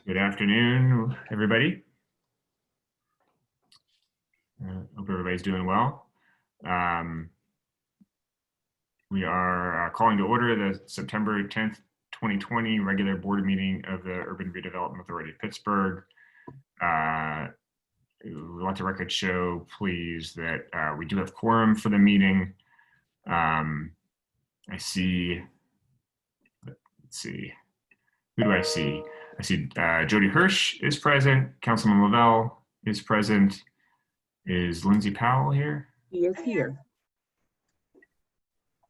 Good afternoon, everybody. Hope everybody's doing well. We are calling to order the September 10th, 2020 regular board meeting of the Urban Redevelopment Authority of Pittsburgh. We let the record show, please, that we do have quorum for the meeting. I see, let's see, who do I see? I see Jody Hirsch is present, Councilman Lavelle is present. Is Lindsay Powell here? He is here.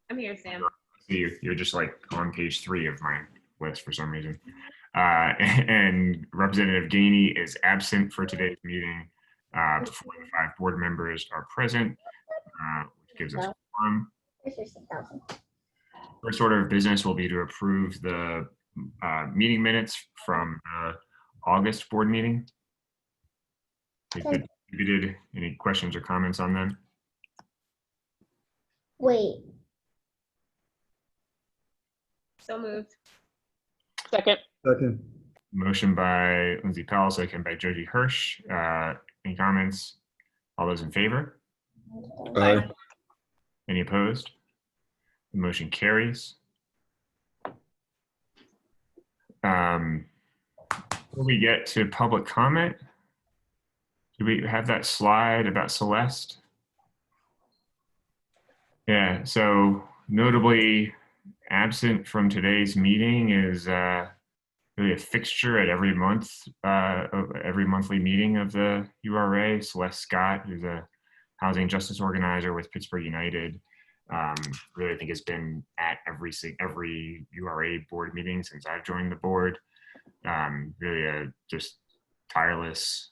I'm here, Sam. You're just like on page 3 of my list for some reason. And Representative Gainey is absent for today's meeting. 4 of the 5 board members are present, which gives us quorum. First order of business will be to approve the meeting minutes from the August board meeting. Any questions or comments on them? Wait. So moved. Second. Motion by Lindsay Powell, second by Jody Hirsch. Any comments? All those in favor? Aye. Any opposed? The motion carries. Before we get to public comment, do we have that slide about Celeste? Yeah, so notably absent from today's meeting is really a fixture at every monthly meeting of the URA. Celeste Scott, who's a housing justice organizer with Pittsburgh United, really I think has been at every URA board meeting since I've joined the board. Really a just tireless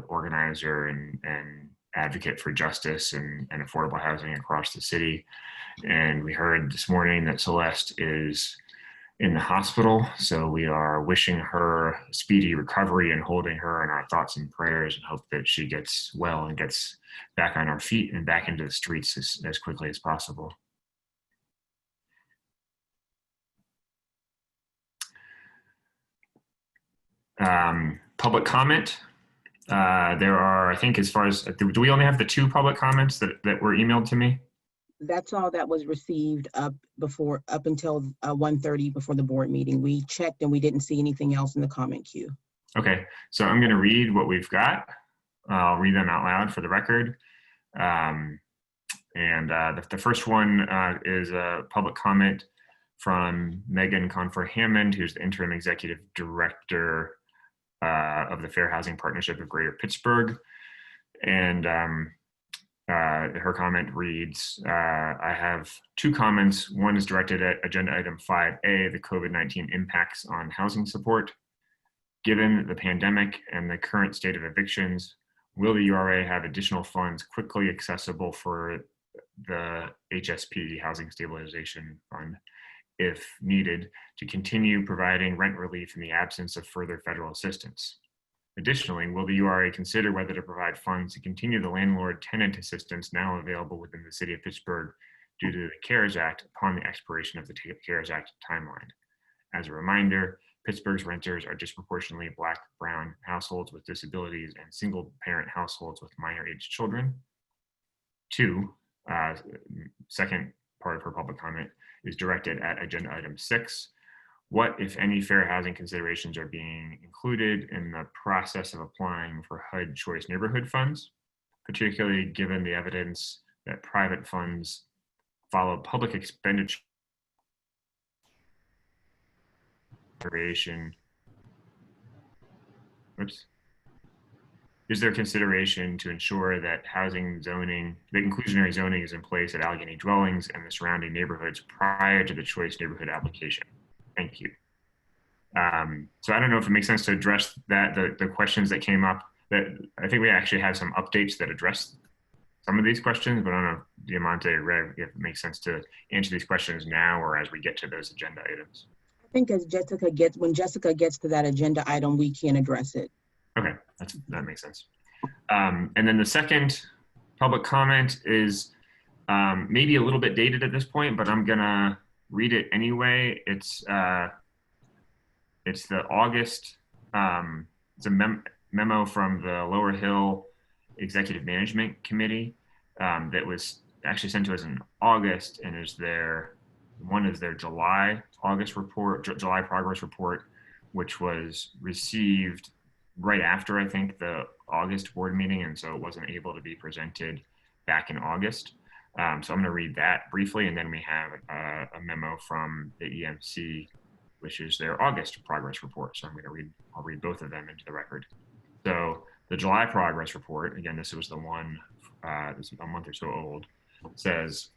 organizer and advocate for justice and affordable housing across the city. And we heard this morning that Celeste is in the hospital, so we are wishing her a speedy recovery and holding her in our thoughts and prayers, and hope that she gets well and gets back on her feet and back into the streets as quickly as possible. Public comment. There are, I think, as far as, do we only have the 2 public comments that were emailed to me? That's all that was received up until 1:30 before the board meeting. We checked and we didn't see anything else in the comment queue. Okay, so I'm going to read what we've got. I'll read them out loud for the record. The first one is a public comment from Megan Confer-Hammond, who's the interim executive director of the Fair Housing Partnership of Greater Pittsburgh. And her comment reads, I have 2 comments. One is directed at agenda item 5A, the COVID-19 impacts on housing support. Given the pandemic and the current state of evictions, will the URA have additional funds quickly accessible for the HSP, Housing Stabilization Fund, if needed, to continue providing rent relief in the absence of further federal assistance? Additionally, will the URA consider whether to provide funds to continue the landlord-tenant assistance now available within the city of Pittsburgh due to the CARES Act upon the expiration of the CARES Act timeline? As a reminder, Pittsburgh's renters are disproportionately Black, brown households with disabilities and single-parent households with minor-aged children. 2, second part of her public comment is directed at agenda item 6. What, if any, fair housing considerations are being included in the process of applying for HUD Choice Neighborhood Funds, particularly given the evidence that private funds follow public expenditure? Is there consideration to ensure that housing zoning, the inclusionary zoning is in place at Allegheny dwellings and the surrounding neighborhoods prior to the choice neighborhood application? Thank you. So I don't know if it makes sense to address that, the questions that came up. That I think we actually have some updates that address some of these questions, but I don't know, Diamante or Rev, if it makes sense to answer these questions now or as we get to those agenda items. I think when Jessica gets to that agenda item, we can address it. Okay, that makes sense. And then the second public comment is maybe a little bit dated at this point, but I'm gonna read it anyway. It's it's the August, it's a memo from the Lower Hill Executive Management Committee that was actually sent to us in August, and one is their July progress report, which was received right after, I think, the August board meeting, and so it wasn't able to be presented back in August. So I'm going to read that briefly, and then we have a memo from the EMC, which is their August progress report. So I'll read both of them into the record. So the July progress report, again, this was the one this is a month or so old, says,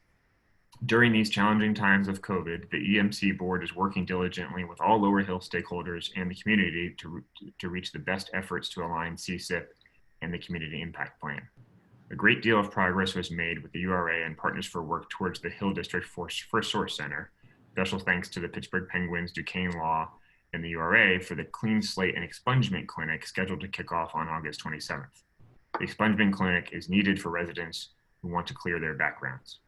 during these challenging times of COVID, the EMC board is working diligently with all Lower Hill stakeholders and the community to reach the best efforts to align CSIP and the community impact plan. A great deal of progress was made with the URA and Partners for Work towards the Hill District First Source Center. Special thanks to the Pittsburgh Penguins, Duquesne Law, and the URA for the Clean Slate and Expungement Clinic scheduled to kick off on August 27th. The Expungement Clinic is needed for residents who want to clear their backgrounds.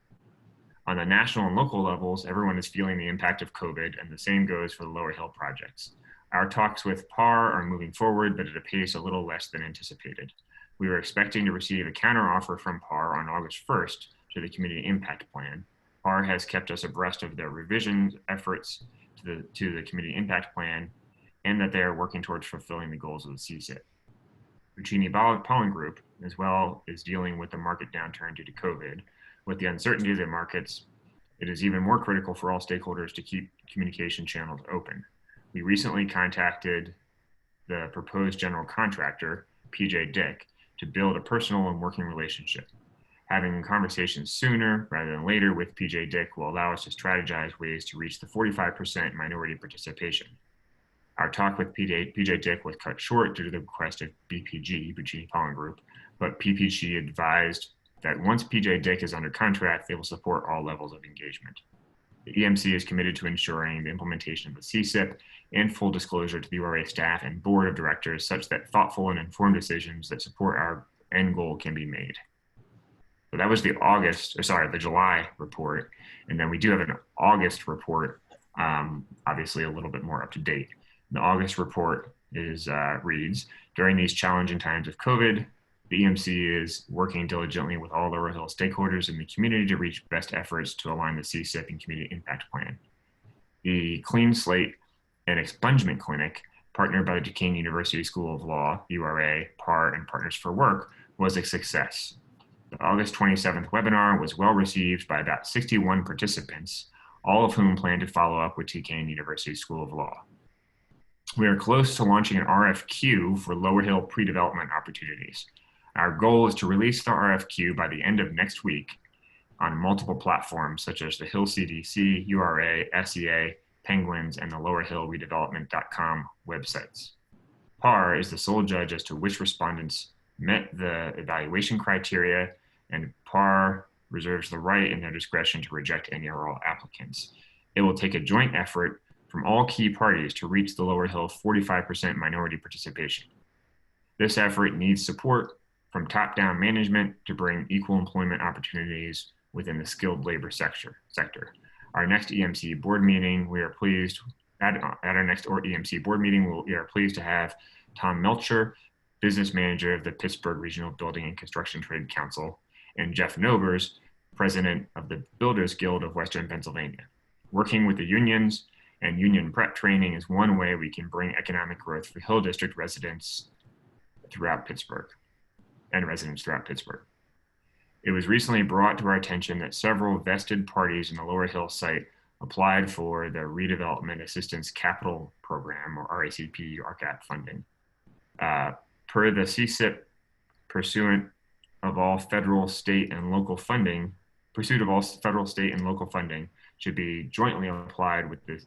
On the national and local levels, everyone is feeling the impact of COVID, and the same goes for the Lower Hill projects. Our talks with PAR are moving forward, but at a pace a little less than anticipated. We were expecting to receive a counteroffer from PAR on August 1st to the Community Impact Plan. PAR has kept us abreast of their revision efforts to the Community Impact Plan, and that they are working towards fulfilling the goals of the CSIP. Puccini Pollen Group, as well, is dealing with the market downturn due to COVID. With the uncertainty of the markets, it is even more critical for all stakeholders to keep communication channels open. We recently contacted the proposed general contractor, PJ Dick, to build a personal and working relationship. Having conversations sooner rather than later with PJ Dick will allow us to strategize ways to reach the 45% minority participation. Our talk with PJ Dick was cut short due to the request of BPG, Puccini Pollen Group, but PPG advised that once PJ Dick is under contract, they will support all levels of engagement. The EMC is committed to ensuring the implementation of the CSIP and full disclosure to the URA staff and board of directors such that thoughtful and informed decisions that support our end goal can be made. So that was the July report. And then we do have an August report, obviously a little bit more up to date. The August report reads, during these challenging times of COVID, the EMC is working diligently with all Lower Hill stakeholders in the community to reach best efforts to align the CSIP and Community Impact Plan. The Clean Slate and Expungement Clinic, partnered by the Duquesne University School of Law, URA, PAR, and Partners for Work, was a success. The August 27th webinar was well received by about 61 participants, all of whom plan to follow up with Duquesne University School of Law. We are close to launching an RFQ for Lower Hill pre-development opportunities. Our goal is to release the RFQ by the end of next week on multiple platforms such as the Hill CDC, URA, SEA, Penguins, and the lowerhillredevelopment.com websites. PAR is the sole judge as to which respondents met the evaluation criteria, and PAR reserves the right in their discretion to reject any or all applicants. It will take a joint effort from all key parties to reach the Lower Hill 45% minority participation. This effort needs support from top-down management to bring equal employment opportunities within the skilled labor sector. Our next EMC board meeting, we are pleased to have Tom Melcher, business manager of the Pittsburgh Regional Building and Construction Trade Council, and Jeff Novers, president of the Builders Guild of Western Pennsylvania. Working with the unions and union prep training is one way we can bring economic growth for Hill District residents throughout Pittsburgh. It was recently brought to our attention that several vested parties in the Lower Hill site applied for the Redevelopment Assistance Capital Program, or RACP funding. Per the CSIP, pursuit of all federal, state, and local funding should be jointly applied with the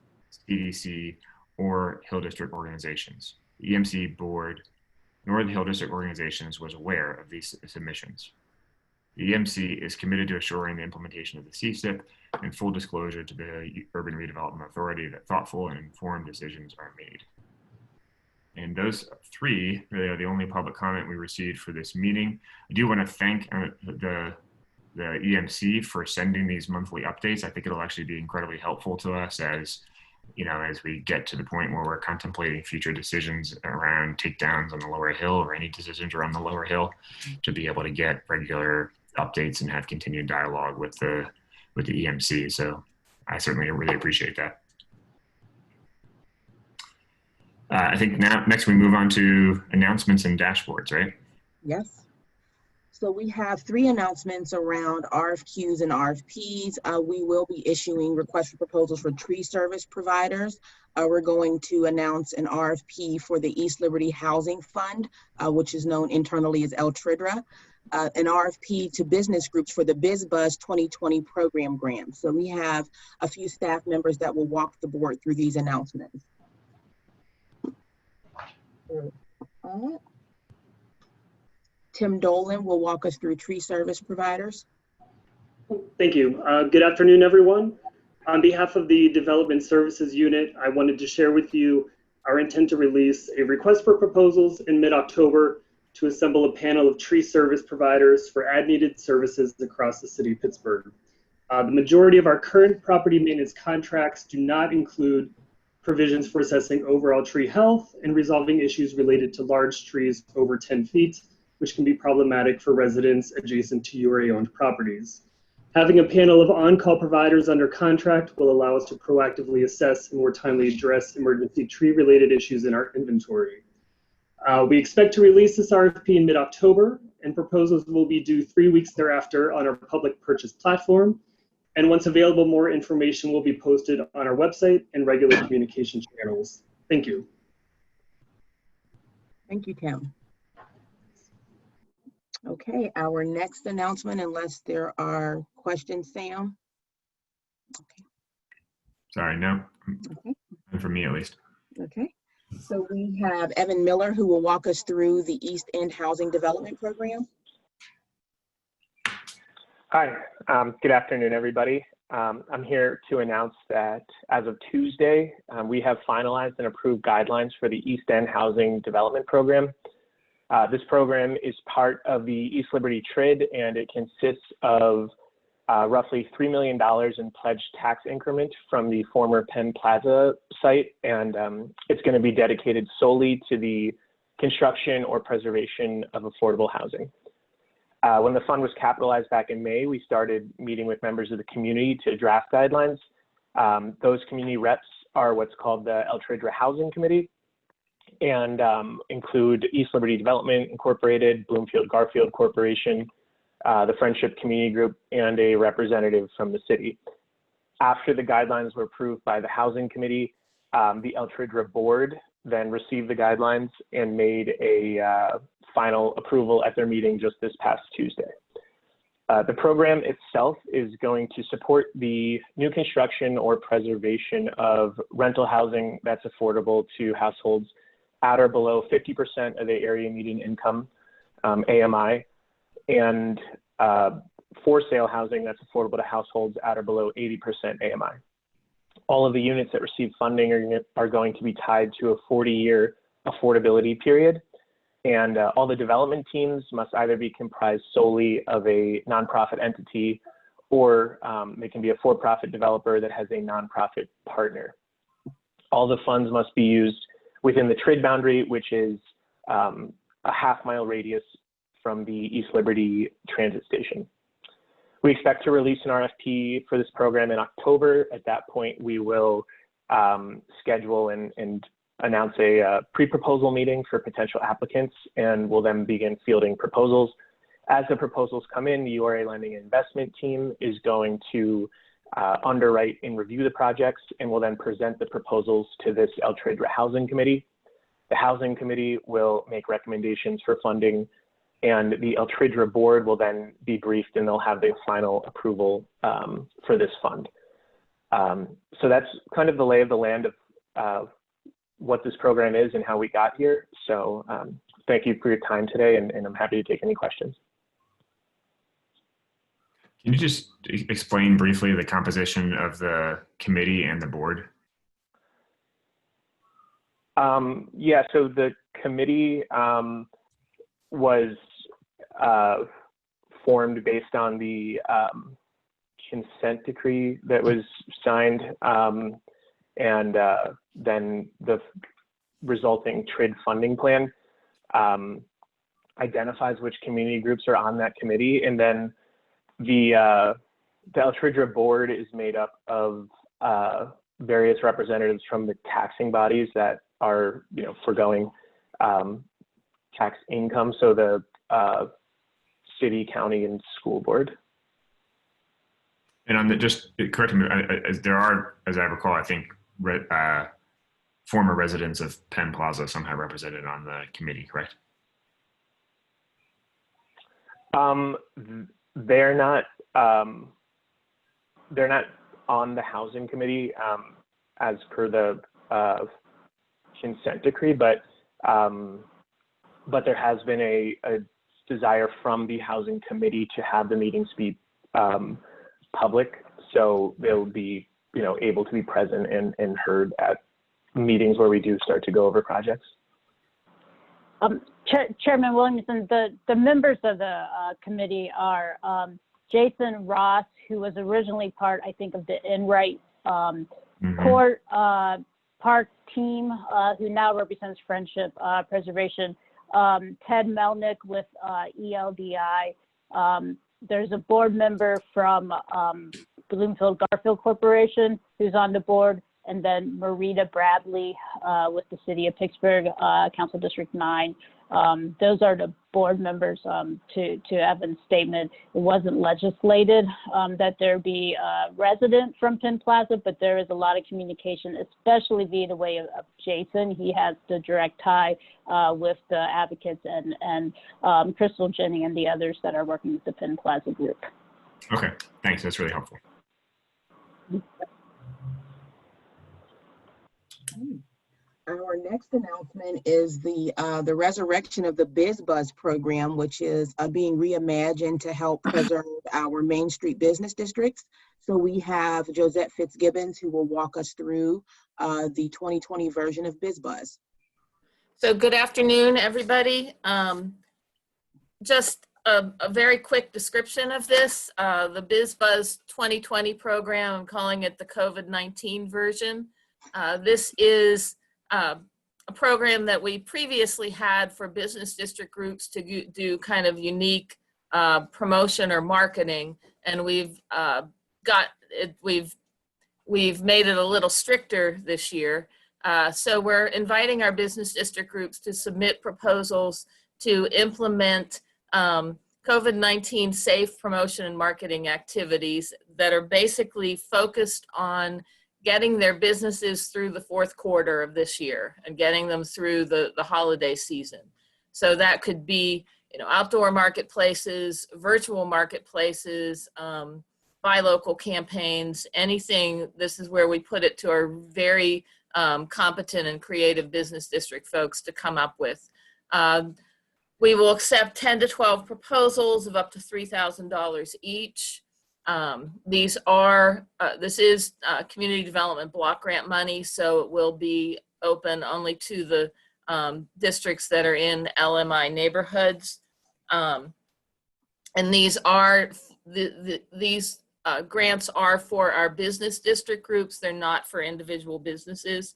CDC or Hill District organizations. The EMC board nor the Hill District organizations was aware of these submissions. The EMC is committed to assuring the implementation of the CSIP and full disclosure to the Urban Redevelopment Authority that thoughtful and informed decisions are made. And those three really are the only public comment we received for this meeting. I do want to thank the EMC for sending these monthly updates. I think it'll actually be incredibly helpful to us as as we get to the point where we're contemplating future decisions around takedowns on the lower hill or any decisions around the lower hill, to be able to get regular updates and have continued dialogue with the EMC. So I certainly really appreciate that. I think next we move on to announcements and dashboards, right? Yes. So we have 3 announcements around RFQs and RFPs. We will be issuing requests for proposals for tree service providers. We're going to announce an RFP for the East Liberty Housing Fund, which is known internally as ELTRIDA, an RFP to business groups for the Biz Buzz 2020 program grant. So we have a few staff members that will walk the board through these announcements. Tim Dolan will walk us through tree service providers. Thank you. Good afternoon, everyone. On behalf of the Development Services Unit, I wanted to share with you our intent to release a request for proposals in mid-October to assemble a panel of tree service providers for as-needed services across the city of Pittsburgh. The majority of our current property maintenance contracts do not include provisions for assessing overall tree health and resolving issues related to large trees over 10 feet, which can be problematic for residents adjacent to URA-owned properties. Having a panel of on-call providers under contract will allow us to proactively assess and more timely address emergency tree-related issues in our inventory. We expect to release this RFP in mid-October, and proposals will be due 3 weeks thereafter on our public purchase platform. And once available, more information will be posted on our website and regular communication channels. Thank you. Thank you, Tim. Okay, our next announcement, unless there are questions, Sam. Okay. Sorry, no. Okay. And for me, at least. Okay. So we have Evan Miller, who will walk us through the East End Housing Development Program. Hi, good afternoon, everybody. I'm here to announce that as of Tuesday, we have finalized and approved guidelines for the East End Housing Development Program. This program is part of the East Liberty TRID, and it consists of roughly $3 million in pledged tax increment from the former Penn Plaza site, and it's going to be dedicated solely to the construction or preservation of affordable housing. When the fund was capitalized back in May, we started meeting with members of the community to draft guidelines. Those community reps are what's called the ELTRIDA Housing Committee, and include East Liberty Development Incorporated, Bloomfield Garfield Corporation, the Friendship Community Group, and a representative from the city. After the guidelines were approved by the Housing Committee, the ELTRIDA board then received the guidelines and made a final approval at their meeting just this past Tuesday. The program itself is going to support the new construction or preservation of rental housing that's affordable to households at or below 50% of the area median income, AMI, and for sale housing that's affordable to households at or below 80% AMI. All of the units that receive funding are going to be tied to a 40-year affordability period. And all the development teams must either be comprised solely of a nonprofit entity, or they can be a for-profit developer that has a nonprofit partner. All the funds must be used within the TRID boundary, which is a half-mile radius from the East Liberty transit station. We expect to release an RFP for this program in October. At that point, we will schedule and announce a pre-proposal meeting for potential applicants, and we'll then begin fielding proposals. As the proposals come in, the URA Lending and Investment team is going to underwrite and review the projects, and will then present the proposals to this ELTRIDA Housing Committee. The Housing Committee will make recommendations for funding, and the ELTRIDA board will then be briefed, and they'll have the final approval for this fund. So that's kind of the lay of the land of what this program is and how we got here. So thank you for your time today, and I'm happy to take any questions. Can you just explain briefly the composition of the committee and the board? Yeah, so the committee was formed based on the consent decree that was signed And then the resulting TRID funding plan identifies which community groups are on that committee. And then the ELTRIDA board is made up of various representatives from the taxing bodies that are, foregoing tax income. So the city, county, and school board. And on the, just correct me, as there are, as I recall, I think former residents of Penn Plaza somehow represented on the committee, correct? They're not on the housing committee as per the consent decree, but there has been a desire from the housing committee to have the meetings be public, so they'll be able to be present and heard at meetings where we do start to go over projects. Chairman Williamson, the members of the committee are Jason Ross, who was originally part, I think, of the Enright Court Park team, who now represents Friendship Preservation, Ted Melnick with ELDI. There's a board member from Bloomfield Garfield Corporation who's on the board, and then Marita Bradley with the City of Pittsburgh, Council District 9. Those are the board members. To Evan's statement, it wasn't legislated that there be a resident from Penn Plaza, but there is a lot of communication, especially via the way of Jason. He has the direct tie with the advocates and Crystal Jennings and the others that are working with the Penn Plaza group. Okay, thanks. That's really helpful. Our next announcement is the resurrection of the Biz Buzz program, which is being reimagined to help preserve our Main Street business districts. So we have Josette Fitzgibbons, who will walk us through the 2020 version of Biz Buzz. So good afternoon, everybody. Just a very quick description of this. The Biz Buzz 2020 program, I'm calling it the COVID-19 version. This is a program that we previously had for business district groups to do kind of unique promotion or marketing, and we've made it a little stricter this year. So we're inviting our business district groups to submit proposals to implement COVID-19 safe promotion and marketing activities that are basically focused on getting their businesses through the fourth quarter of this year and getting them through the holiday season. So that could be, outdoor marketplaces, virtual marketplaces, buy local campaigns, anything. This is where we put it to our very competent and creative business district folks to come up with. We will accept 10 to 12 proposals of up to $3,000 each. This is community development block grant money, so it will be open only to the districts that are in LMI neighborhoods. And these are these grants are for our business district groups. They're not for individual businesses.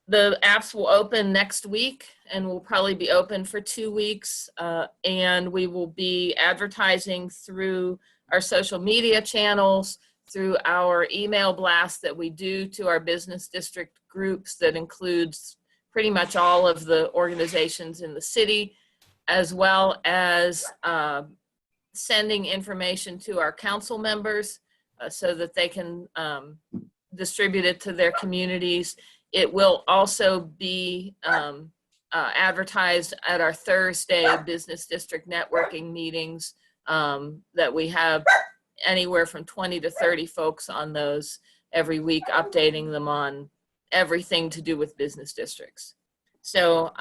The apps will open next week and will probably be open for 2 weeks. And we will be advertising through our social media channels, through our email blast that we do to our business district groups that includes pretty much all of the organizations in the city, as well as sending information to our council members so that they can distribute it to their communities. It will also be advertised at our Thursday business district networking meetings that we have anywhere from 20 to 30 folks on those every week, updating them on everything to do with business districts. So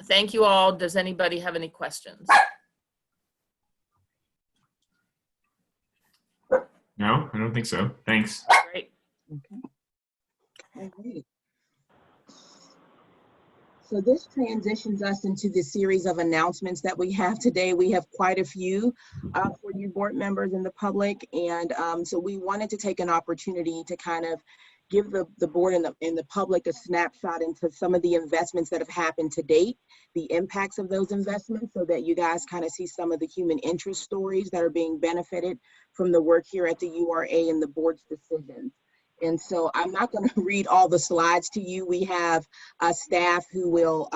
thank you all. Does anybody have any questions? No, I don't think so. Thanks. Great. Okay. All right. So this transitions us into the series of announcements that we have today. We have quite a few for you board members and the public. And so we wanted to take an opportunity to kind of give the board and the public a snapshot into some of the investments that have happened to date, the impacts of those investments, so that you guys kind of see some of the human interest stories that are being benefited from the work here at the URA and the board's decisions. And so I'm not going to read all the slides to you. We have staff who will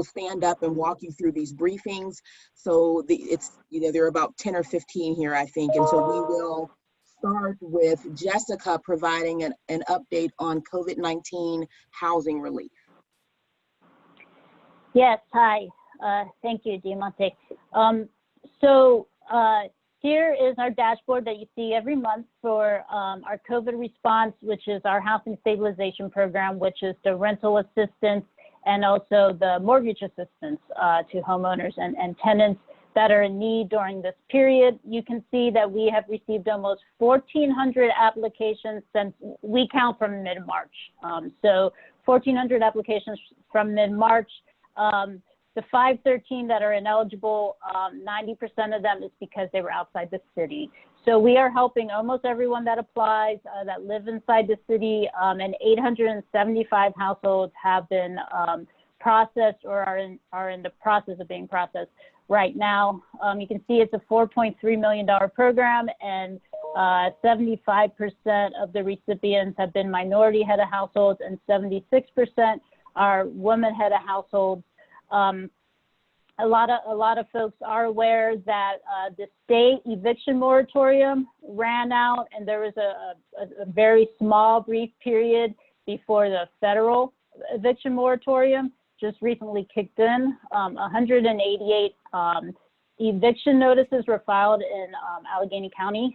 stand up and walk you through these briefings. So there are about 10 or 15 here, I think. And so we will start with Jessica providing an update on COVID-19 housing relief. Yes, hi. Thank you, Diamante. Here is our dashboard that you see every month for our COVID response, which is our housing stabilization program, which is the rental assistance and also the mortgage assistance to homeowners and tenants that are in need during this period. You can see that we have received almost 1,400 applications since we count from mid-March. So 1,400 applications from mid-March. The 513 that are ineligible, 90% of them is because they were outside the city. So we are helping almost everyone that applies that live inside the city, and 875 households have been processed or are in the process of being processed right now. You can see it's a $4.3 million program, and 75% of the recipients have been minority head of households, and 76% are women head of households. A lot of folks are aware that the state eviction moratorium ran out, and there was a very small brief period before the federal eviction moratorium just recently kicked in. 188 eviction notices were filed in Allegheny County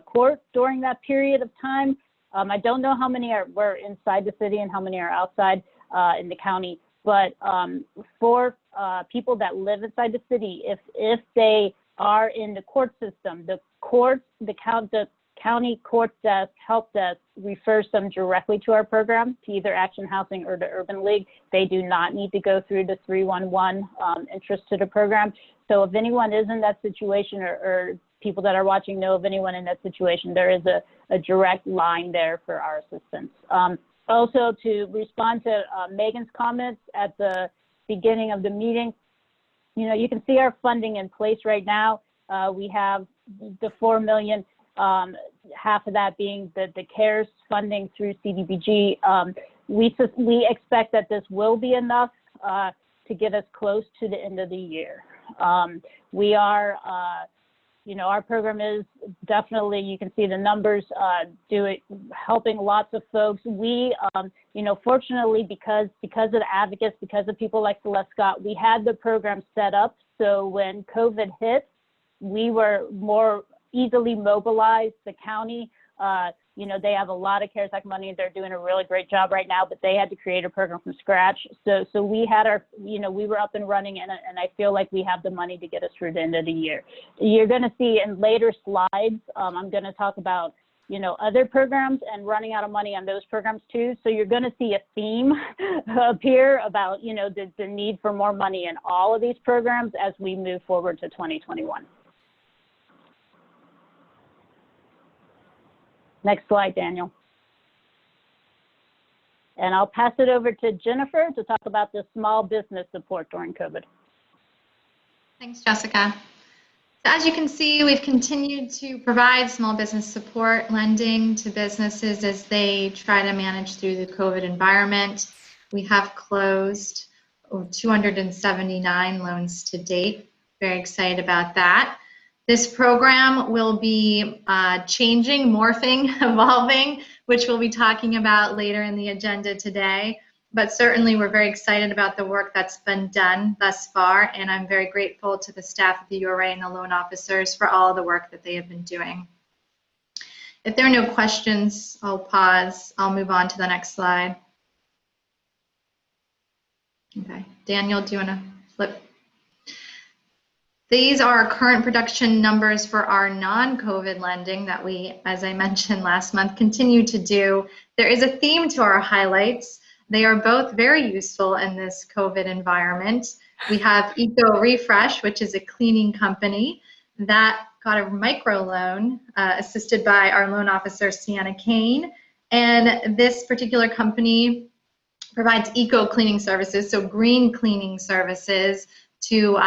court during that period of time. I don't know how many were inside the city and how many are outside in the county. But for people that live inside the city, if they are in the court system, the county court desk, help desk refers them directly to our program, to either Action Housing or the Urban League. They do not need to go through the 311 interest to the program. So if anyone is in that situation, or people that are watching know of anyone in that situation, there is a direct line there for our assistance. Also, to respond to Megan's comments at the beginning of the meeting, you can see our funding in place right now. We have the $4 million, half of that being the CARES funding through CDBG. We expect that this will be enough to get us close to the end of the year. We are, our program is definitely, you can see the numbers, helping lots of folks. We, fortunately, because of the advocates, because of people like Celeste Scott, we had the program set up so when COVID hit, we were more easily mobilized. The county, they have a lot of CARES Act money. They're doing a really great job right now, but they had to create a program from scratch. So we had we were up and running, and I feel like we have the money to get us through the end of the year. You're going to see in later slides, I'm going to talk about, other programs and running out of money on those programs too. So you're going to see a theme appear about, the need for more money in all of these programs as we move forward to 2021. Next slide, Daniel. And I'll pass it over to Jennifer to talk about the small business support during COVID. Thanks, Jessica. So as you can see, we've continued to provide small business support lending to businesses as they try to manage through the COVID environment. We have closed 279 loans to date. Very excited about that. This program will be changing, morphing, evolving, which we'll be talking about later in the agenda today. But certainly we're very excited about the work that's been done thus far, and I'm very grateful to the staff of the URA and the loan officers for all of the work that they have been doing. If there are no questions, I'll pause. I'll move on to the next slide. Okay, Daniel, do you want to flip? These are our current production numbers for our non-COVID lending that we, as I mentioned last month, continue to do. There is a theme to our highlights. They are both very useful in this COVID environment. We have Eco Refresh, which is a cleaning company that got a microloan assisted by our loan officer, Sienna Kane. And this particular company provides eco cleaning services, so green cleaning services to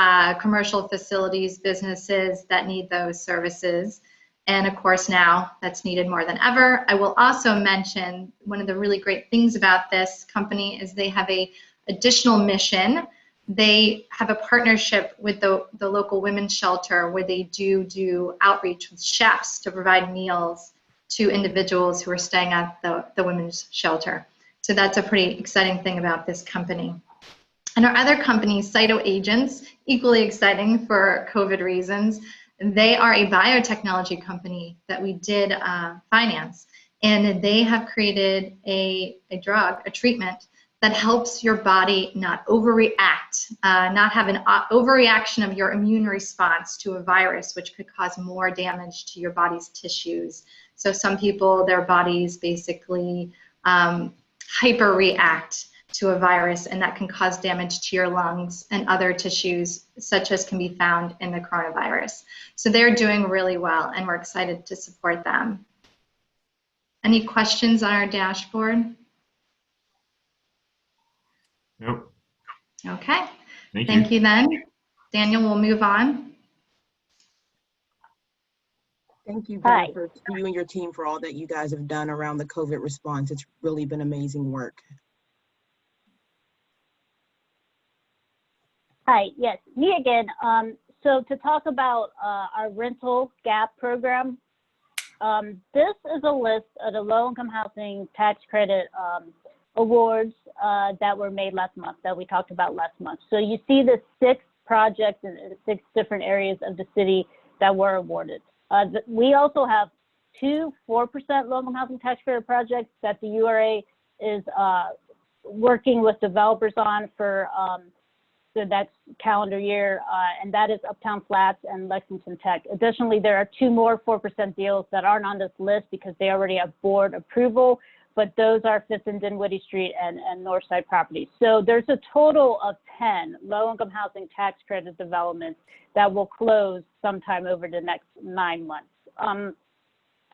commercial facilities, businesses that need those services. And of course, now that's needed more than ever. I will also mention one of the really great things about this company is they have a additional mission. They have a partnership with the local women's shelter where they do outreach with chefs to provide meals to individuals who are staying at the women's shelter. So that's a pretty exciting thing about this company. And our other company, Cyto Agents, equally exciting for COVID reasons. They are a biotechnology company that we did finance, and they have created a drug, a treatment that helps your body not overreact, not have an overreaction of your immune response to a virus, which could cause more damage to your body's tissues. So some people, their bodies basically hyperreact to a virus, and that can cause damage to your lungs and other tissues, such as can be found in the coronavirus. So they're doing really well, and we're excited to support them. Any questions on our dashboard? Nope. Okay. Thank you. Then. Daniel, we'll move on. Thank you, Hi. Jennifer, to you and your team for all that you guys have done around the COVID response. It's really been amazing work. Hi, yes, me again. So to talk about our rental gap program, this is a list of the low-income housing tax credit awards that were made last month, that we talked about last month. So you see the 6 projects in 6 different areas of the city that were awarded. We also have 2 4% low-income housing tax credit projects that the URA is working with developers on for the next calendar year, and that is Uptown Flats and Lexington Tech. Additionally, there are 2 more 4% deals that aren't on this list because they already have board approval, but those are Fifth and Dinwiddie Street and Northside properties. So there's a total of 10 low-income housing tax credit developments that will close sometime over the next 9 months.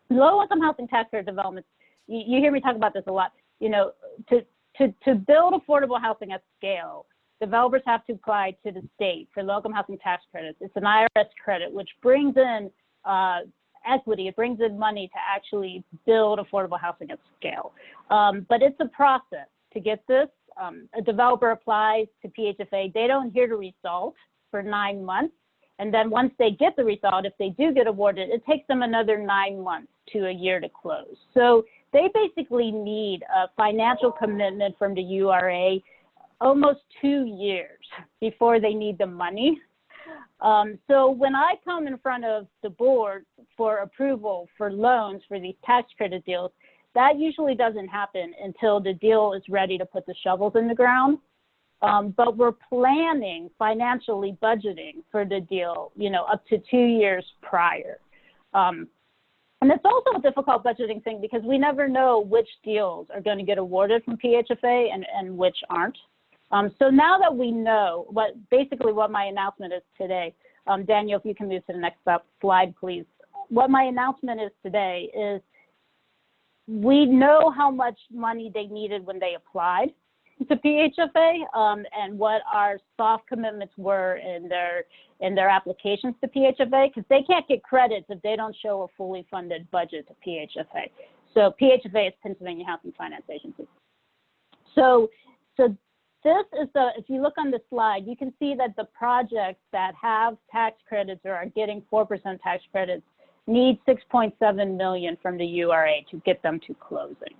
Low-income housing tax credit developments, you hear me talk about this a lot. You know, to build affordable housing at scale, developers have to apply to the state for low-income housing tax credits. It's an IRS credit, which brings in equity. It brings in money to actually build affordable housing at scale. But it's a process to get this. A developer applies to PHFA. They don't hear the result for 9 months. And then once they get the result, if they do get awarded, it takes them another 9 months to a year to close. So they basically need a financial commitment from the URA almost 2 years before they need the money. So when I come in front of the board for approval for loans for these tax credit deals, that usually doesn't happen until the deal is ready to put the shovels in the ground. But we're planning, financially budgeting for the deal, you know, up to 2 years prior. And it's also a difficult budgeting thing because we never know which deals are going to get awarded from PHFA and which aren't. So now that we know what my announcement is today, Daniel, if you can move to the next slide, please. What my announcement is today is we know how much money they needed when they applied to PHFA, and what our soft commitments were in their applications to PHFA, because they can't get credits if they don't show a fully funded budget to PHFA. So PHFA is Pennsylvania Housing Finance Agency. So this is if you look on the slide, you can see that the projects that have tax credits or are getting 4% tax credits need $6.7 million from the URA to get them to closing.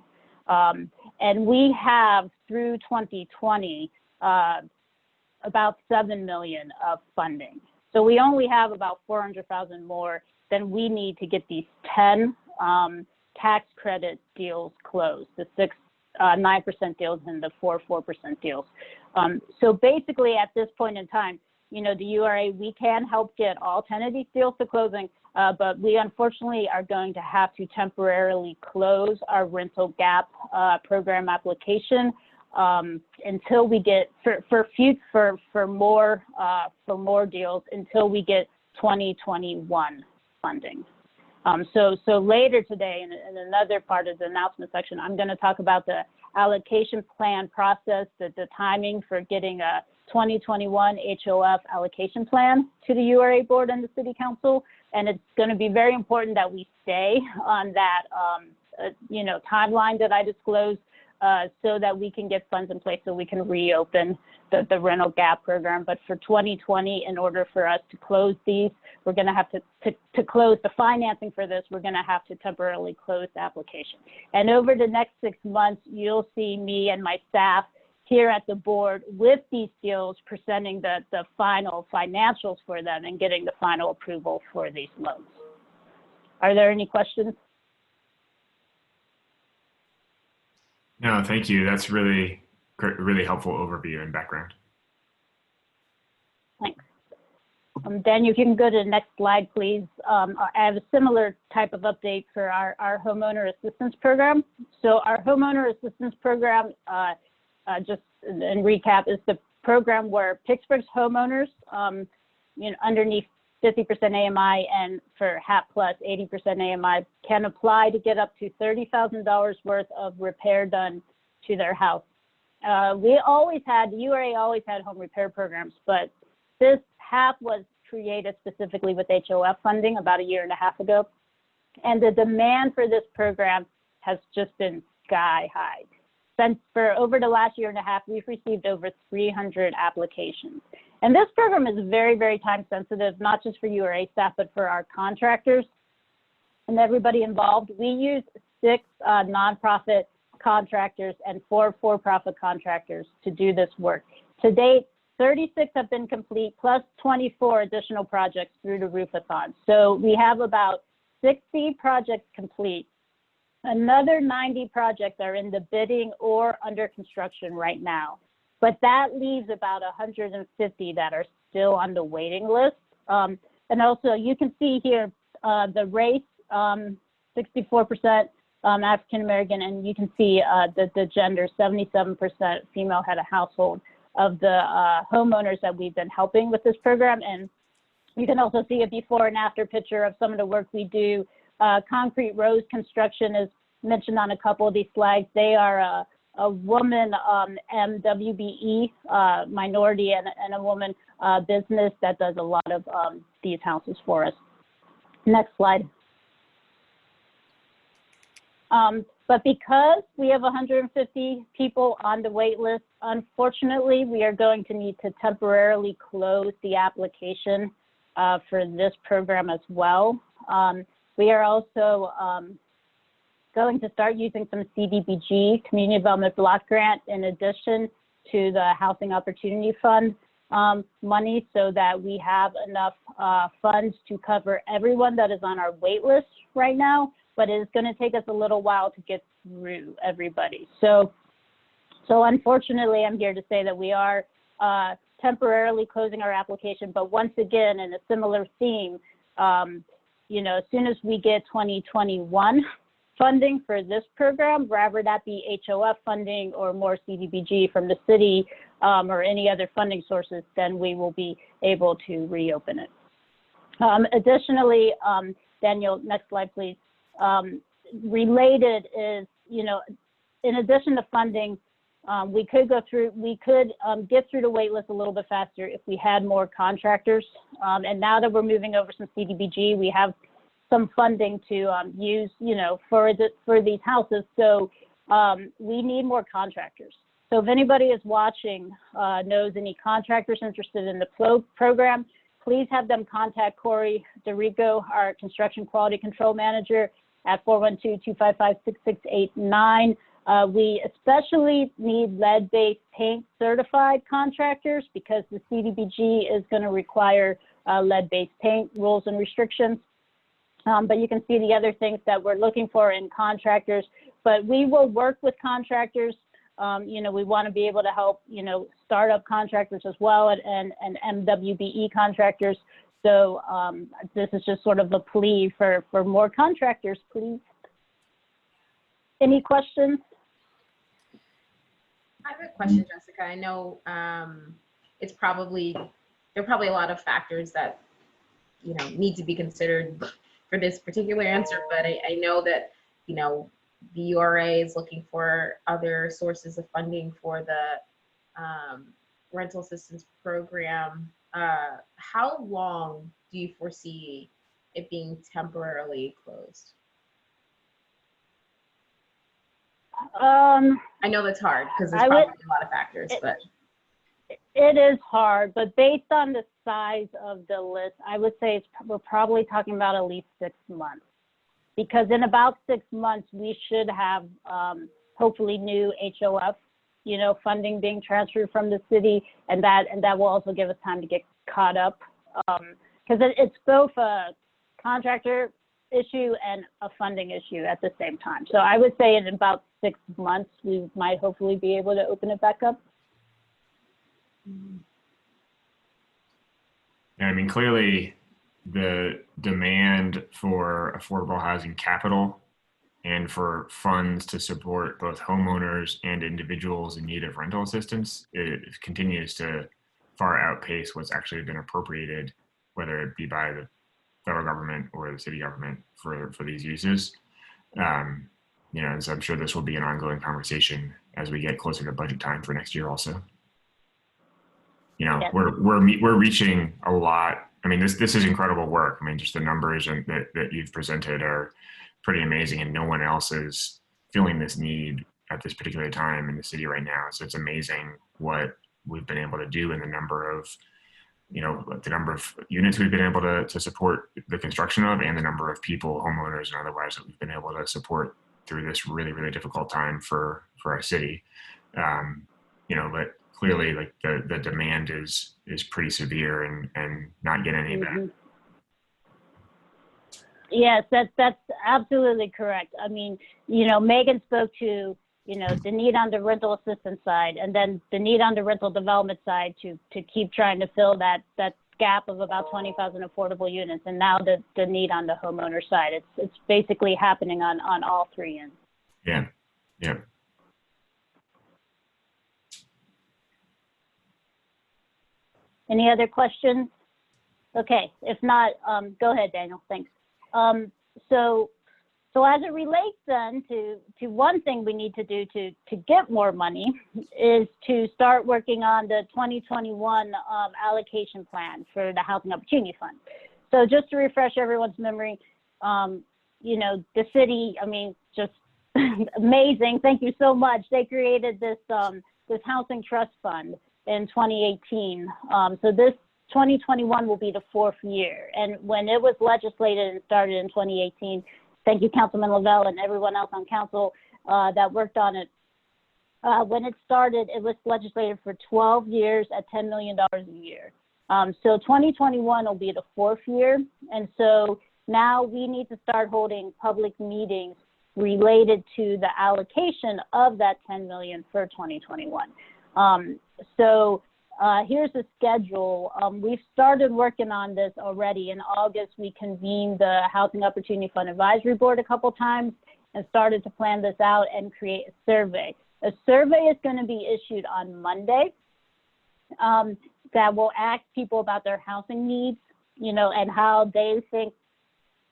And we have through 2020 about $7 million of funding. So we only have about $400,000 more than we need to get these 10 tax credit deals closed, the 9% deals and the 4% deals. So basically at this point in time, you know, the URA, we can help get all 10 of these deals to closing, but we unfortunately are going to have to temporarily close our rental gap program application until we get for more deals until we get 2021 funding. So later today, in another part of the announcement section, I'm going to talk about the allocation plan process, the timing for getting a 2021 HOF allocation plan to the URA board and the city council. And it's going to be very important that we stay on that, timeline that I disclosed, so that we can get funds in place so we can reopen the rental gap program. But for 2020, in order for us to close these, we're going to have to close the financing for this. We're going to have to temporarily close the application. And over the next 6 months, you'll see me and my staff here at the board with these deals presenting the final financials for them and getting the final approval for these loans. Are there any questions? No, thank you. That's really helpful overview and background. Thanks. Daniel, if you can go to the next slide, please. I have a similar type of update for our Homeowner Assistance Program. So our Homeowner Assistance Program, just in recap, is the program where Pittsburgh's homeowners, underneath 50% AMI and for HAP plus 80% AMI can apply to get up to $30,000 worth of repair done to their house. The URA always had home repair programs, but this HAP was created specifically with HOF funding about 1.5 years ago. And the demand for this program has just been sky high. Since for over the last 1.5 years, we've received over 300 applications. And this program is very, very time sensitive, not just for URA staff, but for our contractors and everybody involved. We use 6 nonprofit contractors and 4 for-profit contractors to do this work. To date, 36 have been complete, plus 24 additional projects through the roof-a-thon. So we have about 60 projects complete. Another 90 projects are in the bidding or under construction right now. But that leaves about 150 that are still on the waiting list. And also you can see here the race, 64% African-American, and you can see the gender, 77% female head of household of the homeowners that we've been helping with this program. And you can also see a before and after picture of some of the work we do. Concrete Rose Construction is mentioned on a couple of these slides. They are a woman MWBE minority and a woman business that does a lot of these houses for us. Next slide. But because we have 150 people on the wait list, unfortunately, we are going to need to temporarily close the application for this program as well. We are also going to start using some CDBG, Community Development Block Grant, in addition to the Housing Opportunity Fund money, so that we have enough funds to cover everyone that is on our wait list right now, but it's going to take us a little while to get through everybody. So unfortunately, I'm here to say that we are temporarily closing our application, but once again, in a similar theme, as soon as we get 2021 funding for this program, rather that be HOF funding or more CDBG from the city or any other funding sources, then we will be able to reopen it. Additionally, Daniel, next slide, please. Related is, in addition to funding, we could get through the wait list a little bit faster if we had more contractors. And now that we're moving over some CDBG, we have some funding to use, for these houses. So we need more contractors. So if anybody is watching, knows any contractors interested in the program, please have them contact Corey DeRico, our Construction Quality Control Manager, at 412-255-6689. We especially need lead-based paint certified contractors because the CDBG is going to require lead-based paint rules and restrictions. But you can see the other things that we're looking for in contractors. But we will work with contractors. We want to be able to help, startup contractors as well and MWBE contractors. So this is just sort of a plea for more contractors, please. Any questions? I have a question, Jessica. I know there are probably a lot of factors that need to be considered for this particular answer, but I know that the URA is looking for other sources of funding for the rental assistance program. How long do you foresee it being temporarily closed? I know that's hard because there's probably a lot of factors, but it is hard. But based on the size of the list, I would say we're probably talking about at least 6 months, because in about 6 months we should have hopefully new HOF, funding being transferred from the city, and that will also give us time to get caught up, because it's both a contractor issue and a funding issue at the same time. So I would say in about 6 months, we might hopefully be able to open it back up. Yeah, I mean, clearly the demand for affordable housing capital and for funds to support both homeowners and individuals in need of rental assistance, it continues to far outpace what's actually been appropriated, whether it be by the federal government or the city government for these uses. And so I'm sure this will be an ongoing conversation as we get closer to budget time for next year also. Yes. We're reaching a lot. I mean, this is incredible work. I mean, just the numbers that you've presented are pretty amazing, and no one else is feeling this need at this particular time in the city right now. So it's amazing what we've been able to do, and the number of units we've been able to support the construction of, and the number of people, homeowners and otherwise, that we've been able to support through this really, really difficult time for our city. But clearly, like the demand is pretty severe and not getting any better. Yes, that's absolutely correct. I mean, Megan spoke to, the need on the rental assistance side, and then the need on the rental development side to keep trying to fill that gap of about 20,000 affordable units, and now the need on the homeowner side. It's basically happening on all three ends. Yeah. Any other questions? Okay, if not, go ahead, Daniel. Thanks. So as it relates then to one thing we need to do to get more money is to start working on the 2021 allocation plan for the Housing Opportunity Fund. So just to refresh everyone's memory, the city, I mean, just amazing. Thank you so much. They created this housing trust fund in 2018. So this 2021 will be the 4th year. And when it was legislated and started in 2018, thank you, Councilman Lavelle and everyone else on council that worked on it. When it started, it was legislated for 12 years at $10 million a year. So 2021 will be the 4th year. And so now we need to start holding public meetings related to the allocation of that 10 million for 2021. Here's the schedule. We've started working on this already. In August, we convened the Housing Opportunity Fund Advisory Board a couple times and started to plan this out and create a survey. A survey is going to be issued on Monday that will ask people about their housing needs, and how they think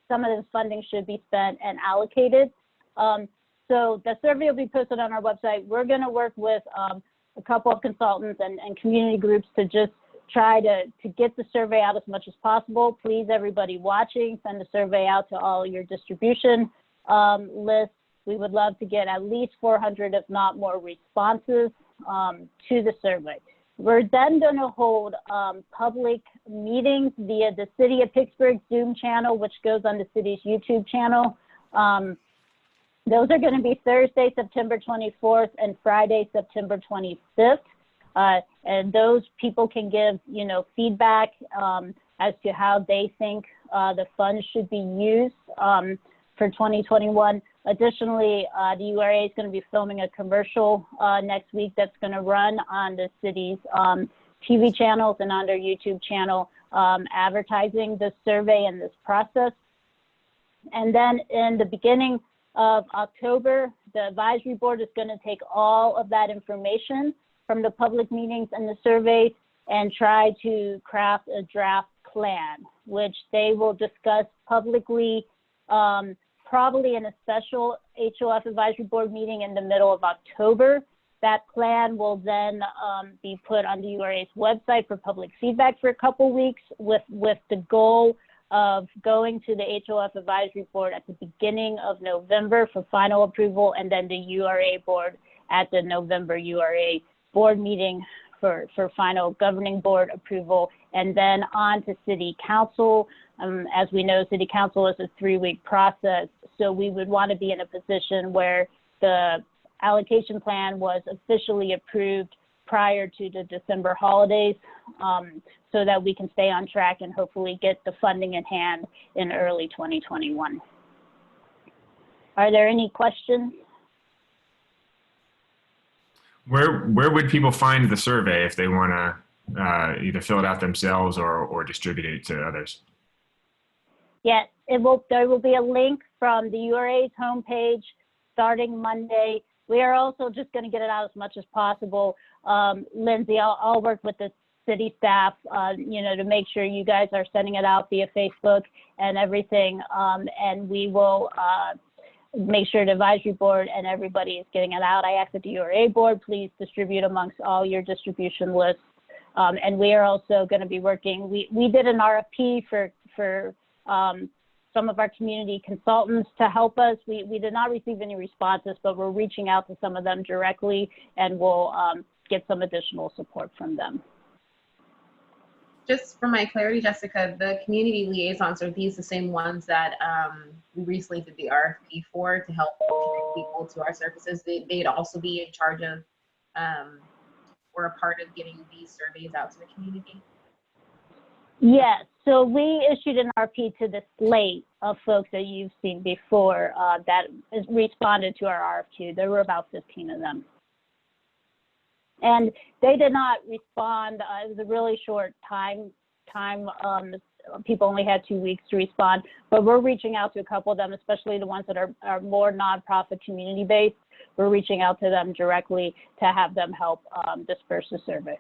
some of this funding should be spent and allocated. So the survey will be posted on our website. We're going to work with a couple of consultants and community groups to just try to get the survey out as much as possible. Please, everybody watching, send the survey out to all your distribution lists. We would love to get at least 400, if not more, responses to the survey. We're then going to hold public meetings via the City of Pittsburgh Zoom channel, which goes on the city's YouTube channel. Those are going to be Thursday, September 24th and Friday, September 25th. And those people can give, feedback as to how they think the funds should be used for 2021. Additionally, the URA is going to be filming a commercial next week that's going to run on the city's TV channels and on their YouTube channel, advertising this survey and this process. And then in the beginning of October, the advisory board is going to take all of that information from the public meetings and the surveys and try to craft a draft plan, which they will discuss publicly, probably in a special HOF advisory board meeting in the middle of October. That plan will then be put on the URA's website for public feedback for a couple weeks with the goal of going to the HOF advisory board at the beginning of November for final approval, and then the URA board at the November URA board meeting for final governing board approval, and then on to city council. As we know, city council is a 3-week process, so we would want to be in a position where the allocation plan was officially approved prior to the December holidays, so that we can stay on track and hopefully get the funding in hand in early 2021. Are there any questions? Where would people find the survey if they want to either fill it out themselves or distribute it to others? Yes, there will be a link from the URA's homepage starting Monday. We are also just going to get it out as much as possible. Lindsay, I'll work with the city staff, to make sure you guys are sending it out via Facebook and everything. And we will make sure the advisory board and everybody is getting it out. I asked that the URA board, please distribute amongst all your distribution lists. And we are also going to be working, we did an RFP for some of our community consultants to help us. We did not receive any responses, but we're reaching out to some of them directly, and we'll get some additional support from them. Just for my clarity, Jessica, the community liaisons, are these the same ones that we recently did the RFP for to help connect people to our services? They'd also be in charge of or a part of getting these surveys out to the community? Yes, so we issued an RFP to the slate of folks that you've seen before that responded to our RFQ. There were about 15 of them. And they did not respond. It was a really short time. People only had 2 weeks to respond, but we're reaching out to a couple of them, especially the ones that are more nonprofit community based. We're reaching out to them directly to have them help disperse the survey.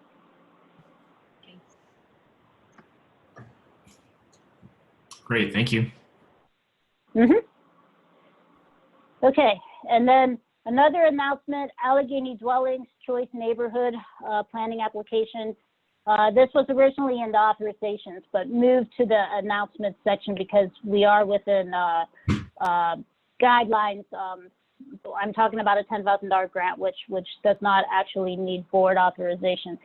Great, thank you. Okay, and then another announcement, Allegheny Dwellings Choice Neighborhood Planning Application. This was originally in the authorizations, but moved to the announcement section because we are within guidelines. I'm talking about a $10,000 grant, which does not actually need board authorization.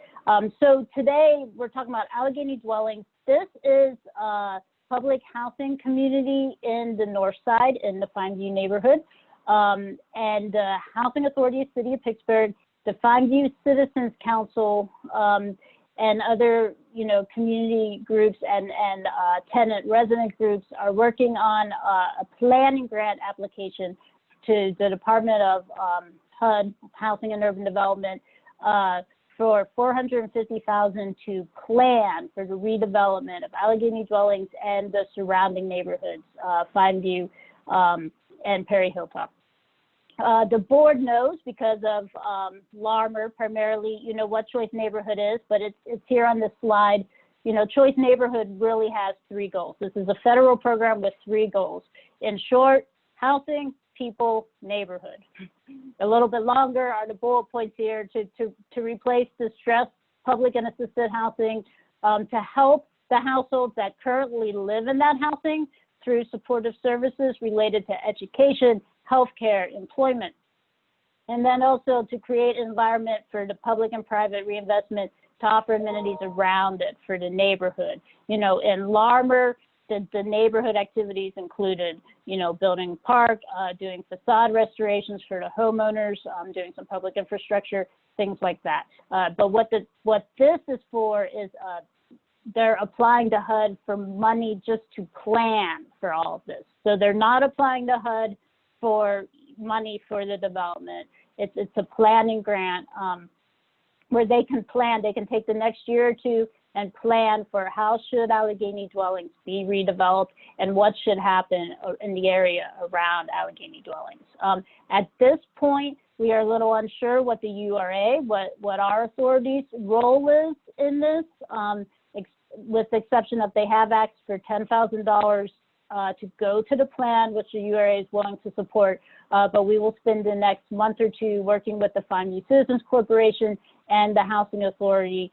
So today we're talking about Allegheny Dwellings. This is a public housing community in the north side in the Fineview neighborhood. And the Housing Authority of City of Pittsburgh, the Fineview Citizens Council, and other, community groups and tenant resident groups are working on a planning grant application to the Department of HUD, Housing and Urban Development, for $450,000 to plan for the redevelopment of Allegheny Dwellings and the surrounding neighborhoods, Fineview and Perry Hilltop. The board knows because of Larmer primarily, what Choice Neighborhood is, but it's here on this slide. Choice Neighborhood really has 3 goals. This is a federal program with 3 goals. In short, housing, people, neighborhood. A little bit longer are the bullet points here to replace distressed public and assisted housing, to help the households that currently live in that housing through supportive services related to education, healthcare, employment, and then also to create an environment for the public and private reinvestment to offer amenities around it for the neighborhood. In Larmer, the neighborhood activities included, building park, doing facade restorations for the homeowners, doing some public infrastructure, things like that. But what this is for is they're applying to HUD for money just to plan for all of this. So they're not applying to HUD for money for the development. It's a planning grant where they can plan. They can take the next year or 2 and plan for how should Allegheny dwellings be redeveloped and what should happen in the area around Allegheny dwellings. At this point, we are a little unsure what the URA, what our authority's role is in this, with the exception that they have asked for $10,000 to go to the plan, which the URA is willing to support, but we will spend the next month or two working with the Fairywood Citizens Corporation and the Housing Authority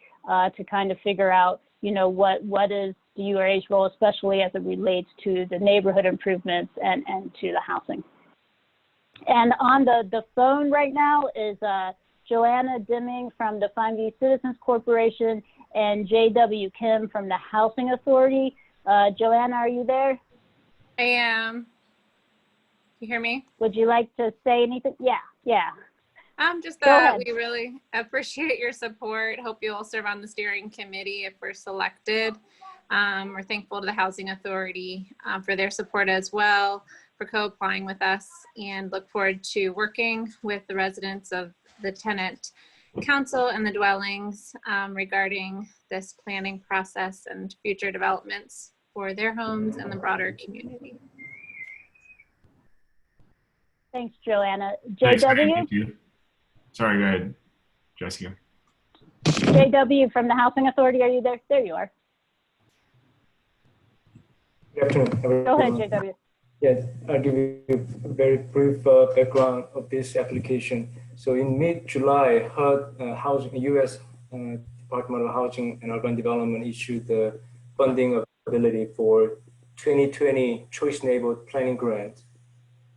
to kind of figure out, what is the URA's role, especially as it relates to the neighborhood improvements and to the housing. And on the phone right now is Joanna Dimming from the Fairywood Citizens Corporation and J.W. Kim from the Housing Authority. Joanna, are you there? I am. You hear me? Would you like to say anything? Yeah. Just Go that ahead. we really appreciate your support. Hope you will serve on the steering committee if we're selected. We're thankful to the Housing Authority for their support as well, for co-applying with us, and look forward to working with the residents of the tenant council and the dwellings regarding this planning process and future developments for their homes and the broader community. Thanks, Joanna. Thanks, JW? thank you. Sorry, go ahead, Jessica. JW from the Housing Authority, are you there? There you are. Good afternoon, Go everyone. ahead, JW. Yes, I'll give you a very brief background of this application. So in mid-July, HUD, U.S. Department of Housing and Urban Development issued the funding availability for 2020 Choice Neighborhood Planning Grant.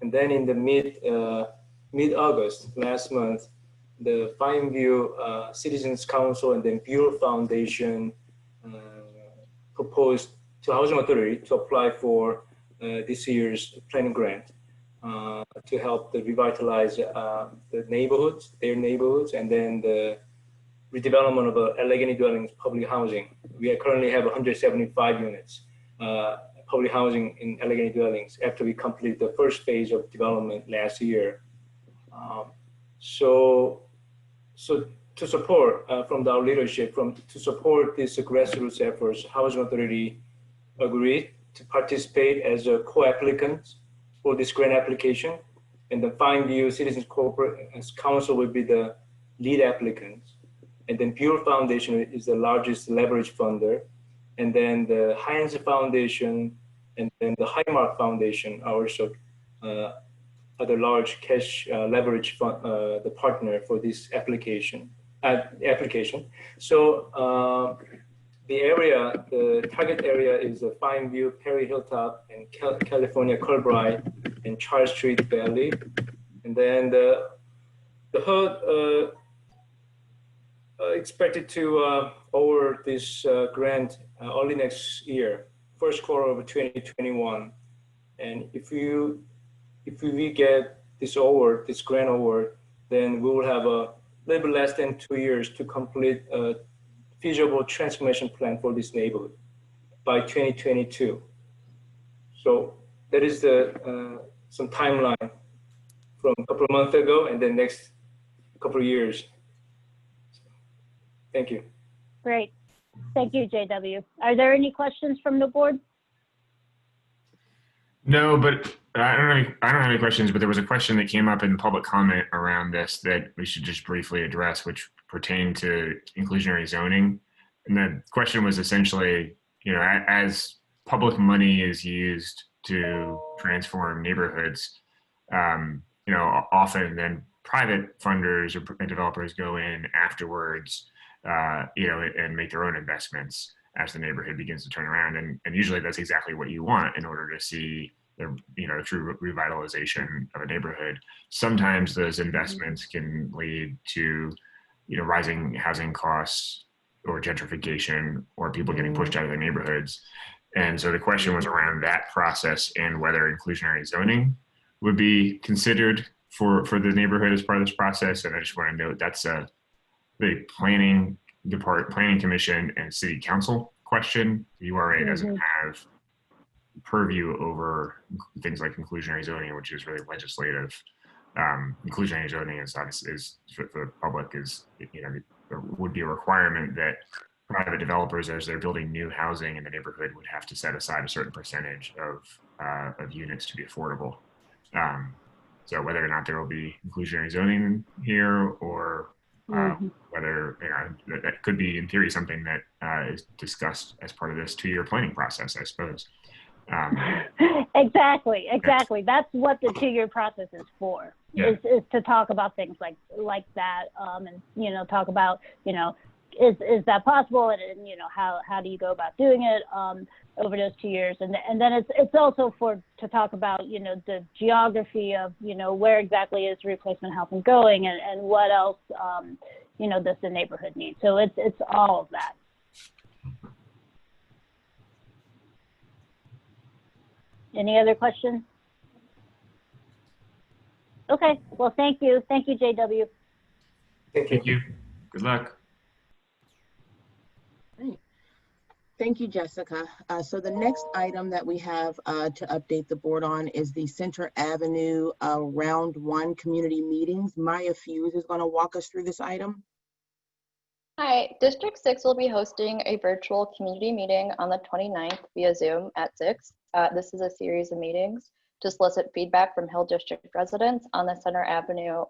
And then in the mid-August, last month, the Fairywood Citizens Council and then Bureau Foundation proposed to Housing Authority to apply for this year's planning grant to help revitalize their neighborhoods, and then the redevelopment of Allegheny dwellings public housing. We currently have 175 units public housing in Allegheny dwellings after we completed the first phase of development last year. So to support from our leadership, to support these grassroots efforts, Housing Authority agreed to participate as a co-applicant for this grant application, and the Fairywood Citizens Council will be the lead applicant, and then Bureau Foundation is the largest leverage funder, and then the Heinz Foundation and then the Highmark Foundation are also other large cash leverage fund, the partner for this application. So the target area is the Fairywood, Perry Hilltop, and California Culbride and Charles Street Valley. And then the HUD expected to award this grant early next year, first quarter of 2021. And if we get this grant award, then we will have a little less than 2 years to complete a feasible transformation plan for this neighborhood by 2022. So that is some timeline from a couple of months ago and the next couple of years. Thank you. Great. Thank you, JW. Are there any questions from the board? No, but I don't have any questions, but there was a question that came up in public comment around this that we should just briefly address, which pertained to inclusionary zoning. And the question was essentially, as public money is used to transform neighborhoods, often then private funders or developers go in afterwards, and make their own investments as the neighborhood begins to turn around. And usually that's exactly what you want in order to see the true revitalization of a neighborhood. Sometimes those investments can lead to, rising housing costs or gentrification or people getting pushed out of their neighborhoods. And so the question was around that process and whether inclusionary zoning would be considered for the neighborhood as part of this process. And I just want to note that's the planning commission and city council question. The URA doesn't have purview over things like inclusionary zoning, which is really legislative. Inclusionary zoning is for the public would be a requirement that private developers, as they're building new housing in the neighborhood, would have to set aside a certain percentage of units to be affordable. So whether or not there will be inclusionary zoning here, or whether, that could be in theory something that is discussed as part of this 2-year planning process, I suppose. Exactly. That's what the 2-year process is for. Yeah. Is to talk about things like that, and talk about is that possible, and how do you go about doing it over those 2 years, and then it's also to talk about the geography of where exactly is replacement housing going, and what else does the neighborhood need. So it's all of that. Any other questions? Okay, well, thank you, JW. Thank you. Good luck. Great. Thank you, Jessica. So the next item that we have to update the board on is the Center Avenue Round 1 community meetings. Maya Fuse is going to walk us through this item. Hi, District 6 will be hosting a virtual community meeting on the 29th via Zoom at 6. This is a series of meetings to solicit feedback from Hill District residents on the Center Avenue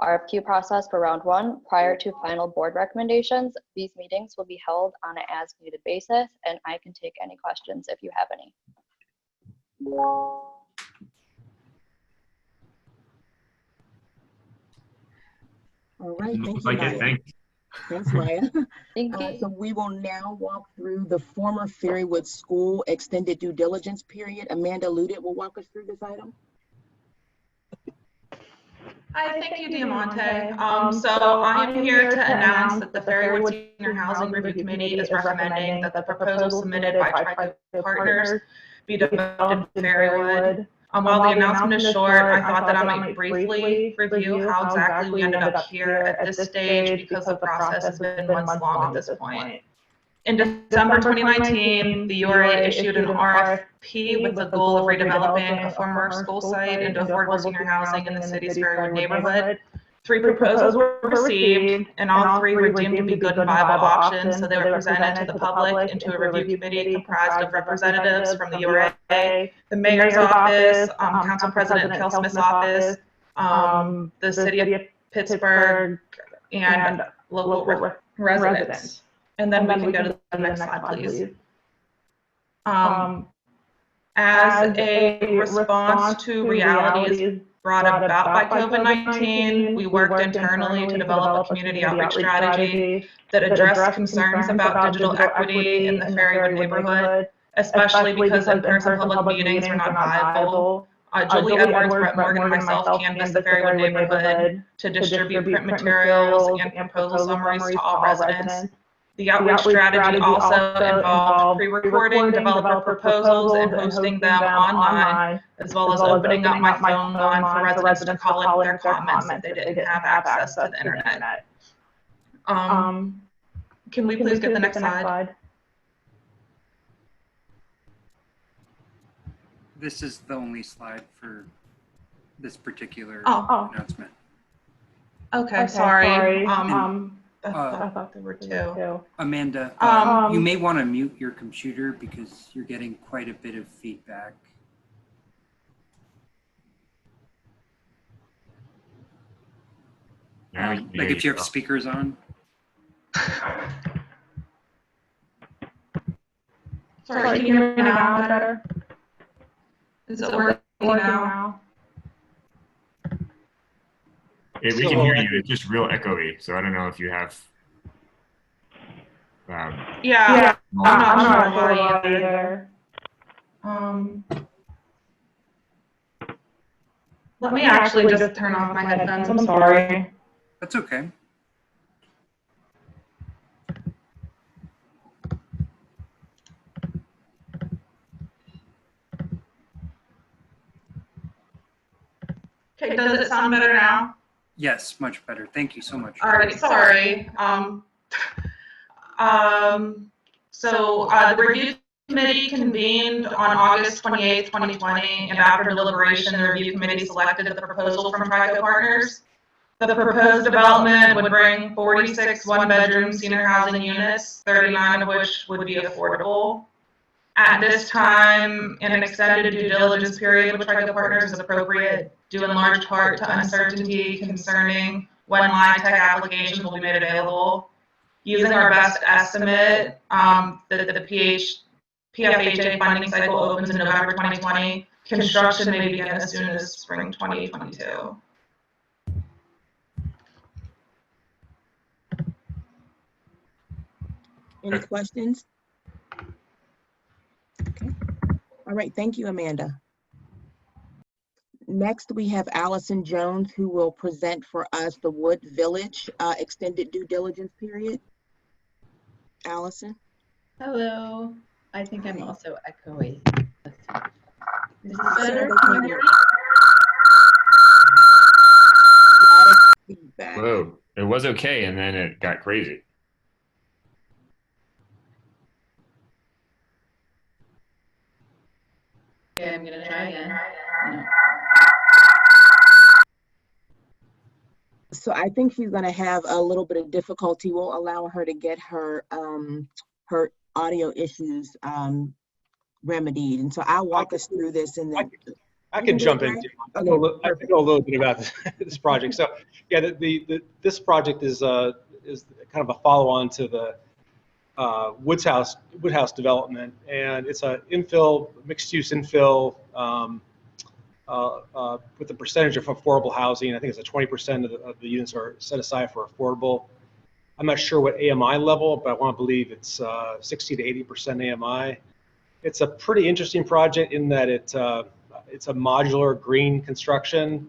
RFQ process for round 1 prior to final board recommendations. These meetings will be held on an as-needed basis, and I can take any questions if you have any. All right, thank you, Like Maya. it. Thanks. Thanks, Maya. Thank you. So we will now walk through the former Fairywood School extended due diligence period. Amanda Ludit will walk us through this item. Hi, thank you, Diamante. So I am here to announce that the Fairywood Senior Housing Review Committee is recommending that the proposal submitted by Contractors be developed in Fairywood. While the announcement is short, I thought that I might briefly review how exactly we ended up here at this stage, because the process has been months long at this point. In December 2019, the URA issued an RFP with the goal of redeveloping a former school site into affordable senior housing in the city's Fairywood neighborhood. 3 proposals were received, and all 3 were deemed to be good and viable options, so they were presented to the public into a review committee comprised of representatives from the URA, the mayor's office, Council President Kel Smith's office, the city of Pittsburgh, and local residents. And then we can go to the next slide, please. As a response to realities brought about by COVID-19, we worked internally to develop a community outreach strategy that addressed concerns about digital equity in the Fairywood neighborhood, especially because in-person public meetings were not viable. Julie Edwards, Brett Morgan, and myself canvassed the Fairywood neighborhood to distribute print materials and proposal summaries to all residents. The outreach strategy also involved pre-recording developer proposals and hosting them online, as well as opening up my phone line for residents to call in their comments if they didn't have access to the internet. Can we please get the next slide? This is the only slide for this particular announcement. Okay, sorry. I thought there were 2. Amanda, you may want to mute your computer because you're getting quite a bit of feedback. Like if you have speakers on. Sorry, can you hear me now better? Is it working now? Yeah, we can hear you. It's just real echoey, so I don't know if you have. Yeah, I'm not sure why either. Let me actually just turn off my headphones. I'm sorry. That's okay. Okay, does it sound better now? Yes, much better. Thank you so much. All right, sorry. So the review committee convened on August 28th, 2020, and after deliberation, the review committee selected the proposal from TRICO Partners. The proposed development would bring 46 one-bedroom senior housing units, 39 of which would be affordable. At this time, an extended due diligence period with TRICO partners is appropriate, due in large part to uncertainty concerning when LIHTC applications will be made available. Using our best estimate, the PFHA funding cycle opens in November 2020. Construction may begin as soon as spring 2022. Any questions? Okay. All right, thank you, Amanda. Next, we have Allison Jones, who will present for us the Wood Village extended due diligence period. Allison. Hello. I think I'm also echoey. Is this Sorry, better? they Can you can't hear me? Feedback. Whoa, it was okay, and then it got crazy. Okay, I'm gonna try again. No. So I think she's going to have a little bit of difficulty. We'll allow her to get her her audio issues remedied, and so I'll walk us through this, and then I can jump in. I know a little bit about this project. So yeah, this project is kind of a follow-on to the Woodhouse development, and it's a infill, mixed-use infill with a percentage of affordable housing. I think it's 20% of the units are set aside for affordable. I'm not sure what AMI level, but I want to believe it's 60 to 80% AMI. It's a pretty interesting project in that it's a modular green construction.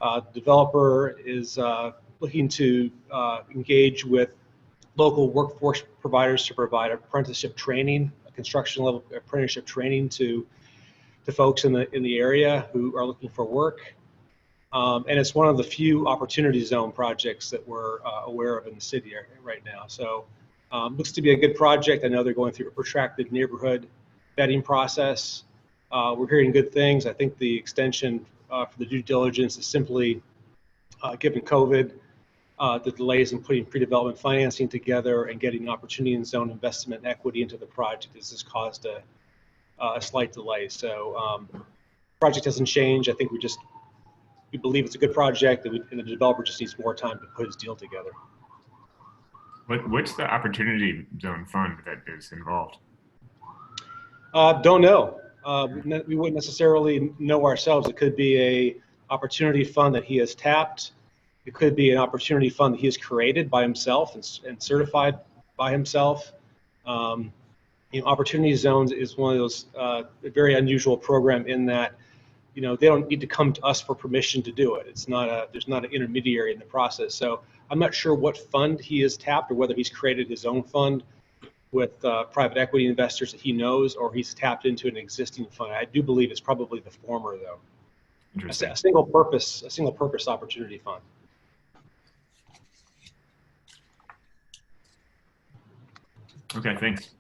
The developer is looking to engage with local workforce providers to provide apprenticeship training, construction level apprenticeship training to folks in the area who are looking for work. And it's one of the few opportunity zone projects that we're aware of in the city right now. So looks to be a good project. I know they're going through a protracted neighborhood vetting process. We're hearing good things. I think the extension for the due diligence is simply, given COVID, the delays in putting pre-development financing together and getting opportunity and zone investment equity into the project has caused a slight delay. So project hasn't changed. I think we believe it's a good project, and the developer just needs more time to put his deal together. What's the opportunity zone fund that is involved? Don't know. We wouldn't necessarily know ourselves. It could be a opportunity fund that he has tapped. It could be an opportunity fund that he has created by himself and certified by himself. Opportunity zones is one of those very unusual program in that, they don't need to come to us for permission to do it. It's not there's not an intermediary in the process. So I'm not sure what fund he has tapped or whether he's created his own fund with private equity investors that he knows, or he's tapped into an existing fund. I do believe it's probably the former, though. Interesting. A single purpose opportunity fund. Okay, thanks.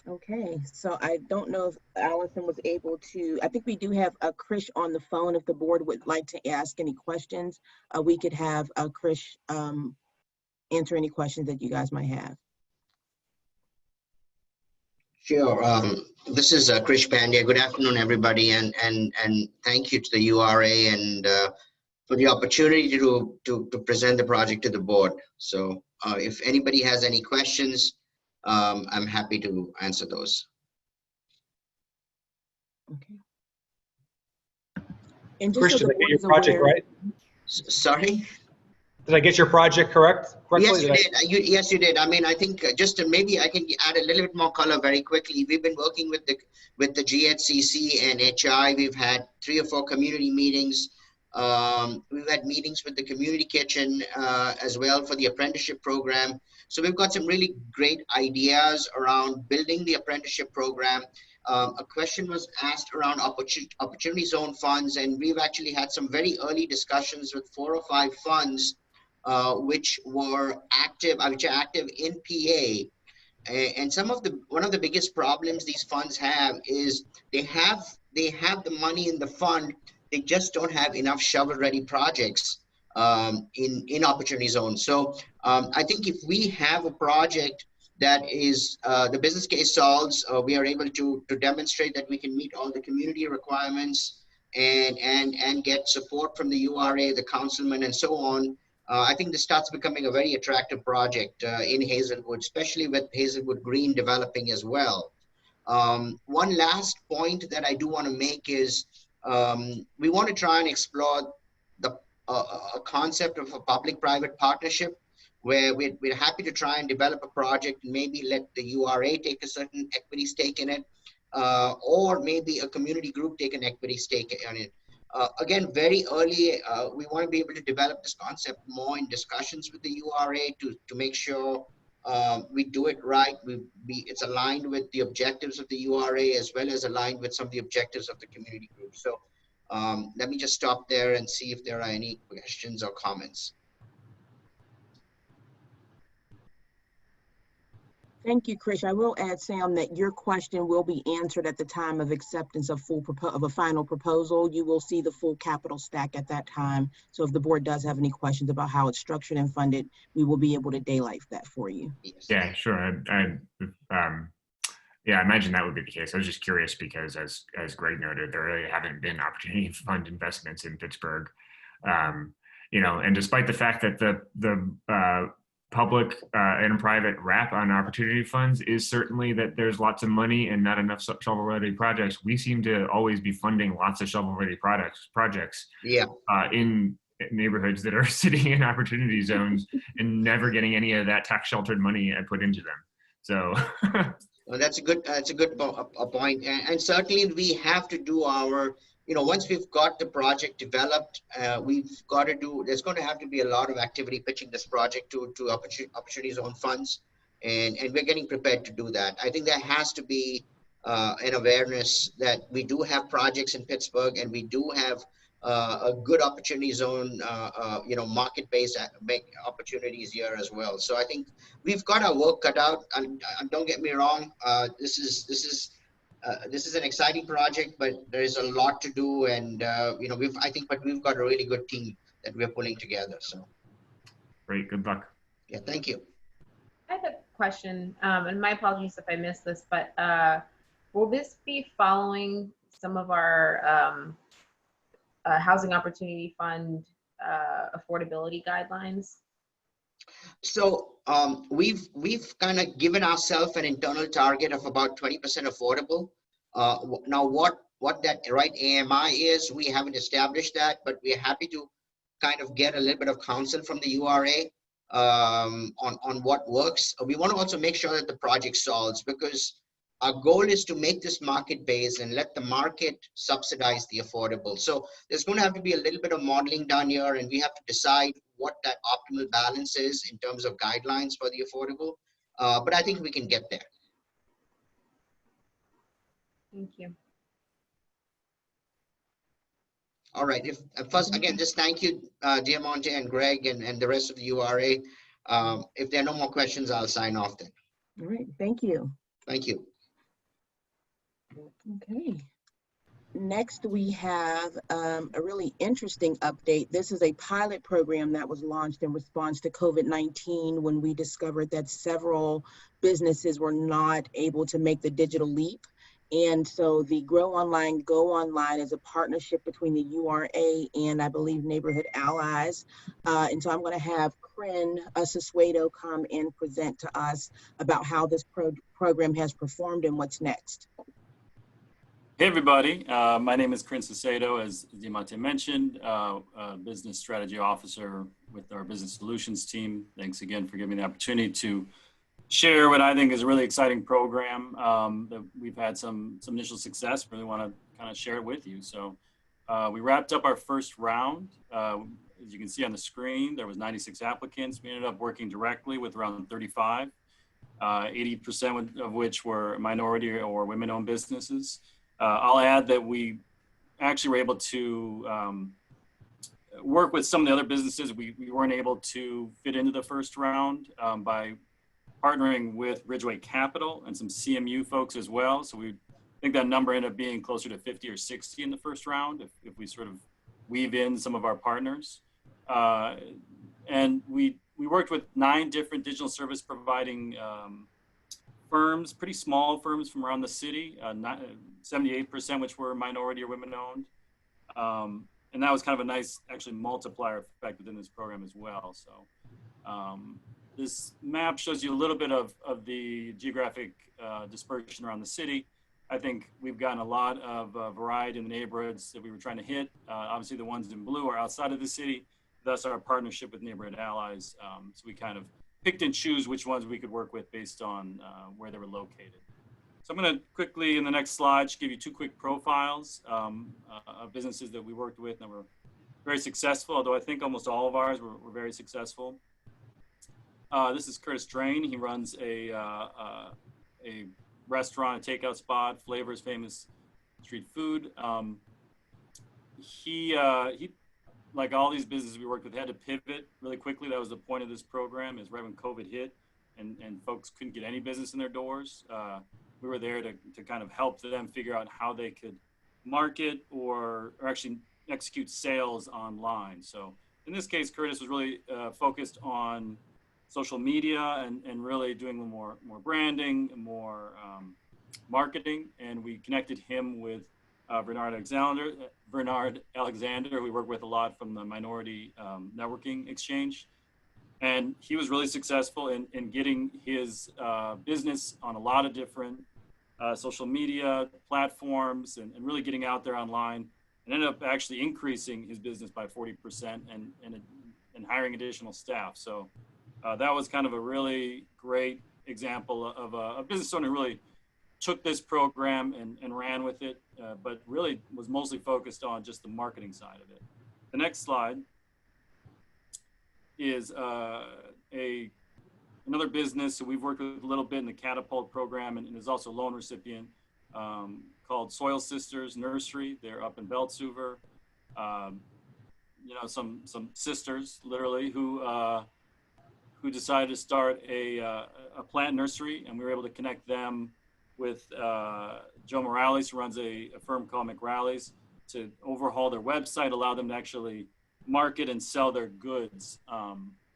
Okay, so I don't know if Allison was able to, I think we do have Krish on the phone. If the board would like to ask any questions, we could have Krish answer any questions that you guys might have. Sure. This is Krish Pandya. Good afternoon, everybody, and thank you to the URA and for the opportunity to present the project to the board. So if anybody has any questions, I'm happy to answer those. Okay. And Krish, did I get your project right? Sorry? Did I get your project correctly? Yes, you did. Yes, you did. I mean, I think just maybe I can add a little bit more color very quickly. We've been working with the GHCC and HI. We've had 3 or 4 community meetings. We've had meetings with the community kitchen as well for the apprenticeship program. So we've got some really great ideas around building the apprenticeship program. A question was asked around opportunity zone funds, and we've actually had some very early discussions with 4 or 5 funds which are active in PA And one of the biggest problems these funds have is they have the money in the fund, they just don't have enough shovel-ready projects in opportunity zones. So I think if we have a project that is the business case solves, we are able to demonstrate that we can meet all the community requirements and get support from the URA, the councilman, and so on. I think this starts becoming a very attractive project in Hazelwood, especially with Hazelwood Green developing as well. One last point that I do want to make is we want to try and explore a concept of a public-private partnership where we're happy to try and develop a project and maybe let the URA take a certain equity stake in it, or maybe a community group take an equity stake in it. Again, very early, we want to be able to develop this concept more in discussions with the URA to make sure we do it right. It's aligned with the objectives of the URA as well as aligned with some of the objectives of the community group. So let me just stop there and see if there are any questions or comments. Thank you, Krish. I will add, Sam, that your question will be answered at the time of acceptance of a final proposal. You will see the full capital stack at that time. So if the board does have any questions about how it's structured and funded, we will be able to daylight that for you. Yeah, sure. Yeah, I imagine that would be the case. I was just curious because, as Greg noted, there really haven't been opportunity fund investments in Pittsburgh. You know, and despite the fact that the public and private wrap on opportunity funds is certainly that there's lots of money and not enough shovel-ready projects, we seem to always be funding lots of shovel-ready projects in neighborhoods that are sitting in opportunity zones and never getting any of that tax-sheltered money put into them. So well, that's a good point. And certainly we have to do our, you know, once we've got the project developed, we've got to do, there's going to have to be a lot of activity pitching this project to opportunity zone funds. And we're getting prepared to do that. I think there has to be an awareness that we do have projects in Pittsburgh and we do have a good opportunity zone, you know, market-based opportunities here as well. So I think we've got our work cut out. And don't get me wrong, this is an exciting project, but there is a lot to do, and you know, we've got a really good team that we're pulling together. So great, good luck. Yeah, thank you. I have a question, and my apologies if I missed this, but will this be following some of our Housing Opportunity Fund affordability guidelines? So we've kind of given ourselves an internal target of about 20% affordable. Now what that right AMI is, we haven't established that, but we're happy to kind of get a little bit of counsel from the URA on what works. We want to also make sure that the project solves, because our goal is to make this market-based and let the market subsidize the affordable. So there's going to have to be a little bit of modeling done here, and we have to decide what that optimal balance is in terms of guidelines for the affordable. But I think we can get there. Thank you. All right. First, again, just thank you, Diamante and Greg and the rest of the URA. If there are no more questions, I'll sign off then. All right. Thank you. Thank you. Okay. Next, we have a really interesting update. This is a pilot program that was launched in response to COVID-19 when we discovered that several businesses were not able to make the digital leap. And so the Grow Online, Go Online is a partnership between the URA and I believe Neighborhood Allies. And so I'm going to have Corinne Sassueto come and present to us about how this program has performed and what's next. Hey everybody, my name is Corinne Sassueto, as Diamante mentioned, Business Strategy Officer with our Business Solutions team. Thanks again for giving me the opportunity to share what I think is a really exciting program that we've had some initial success. Really want to kind of share it with you. So we wrapped up our first round. As you can see on the screen, there was 96 applicants. We ended up working directly with around 35, 80% of which were minority or women-owned businesses. I'll add that we actually were able to work with some of the other businesses we weren't able to fit into the first round by partnering with Ridgeway Capital and some CMU folks as well. So we think that number ended up being closer to 50 or 60 in the first round if we sort of weave in some of our partners. And we worked with 9 different digital service providing firms, pretty small firms from around the city, 78% which were minority or women owned. And that was kind of a nice, actually, multiplier effect within this program as well. So this map shows you a little bit of the geographic dispersion around the city. I think we've gotten a lot of variety in the neighborhoods that we were trying to hit. Obviously, the ones in blue are outside of the city. Thus, our partnership with Neighborhood Allies. So we kind of picked and choose which ones we could work with based on where they were located. So I'm going to quickly, in the next slide, just give you 2 quick profiles of businesses that we worked with and were very successful, although I think almost all of ours were very successful. This is Curtis Drain. He runs a restaurant, a takeout spot, Flavor's famous street food. He like all these businesses we worked with, had to pivot really quickly. That was the point of this program, is right when COVID hit and folks couldn't get any business in their doors. We were there to kind of help them figure out how they could market or actually execute sales online. So in this case, Curtis was really focused on social media and really doing more branding, more marketing. And we connected him with Bernard Alexander, who we work with a lot from the Minority Networking Exchange. And he was really successful in getting his business on a lot of different social media platforms and really getting out there online, and ended up actually increasing his business by 40% and hiring additional staff. So that was kind of a really great example of a business owner who really took this program and ran with it, but really was mostly focused on just the marketing side of it. The next slide is another business who we've worked with a little bit in the Catapult program and is also a loan recipient, called Soil Sisters Nursery. They're up in Beltsuver. You know, some sisters literally who decided to start a plant nursery, and we were able to connect them with Joe Morales, who runs a firm called McRally's, to overhaul their website, allow them to actually market and sell their goods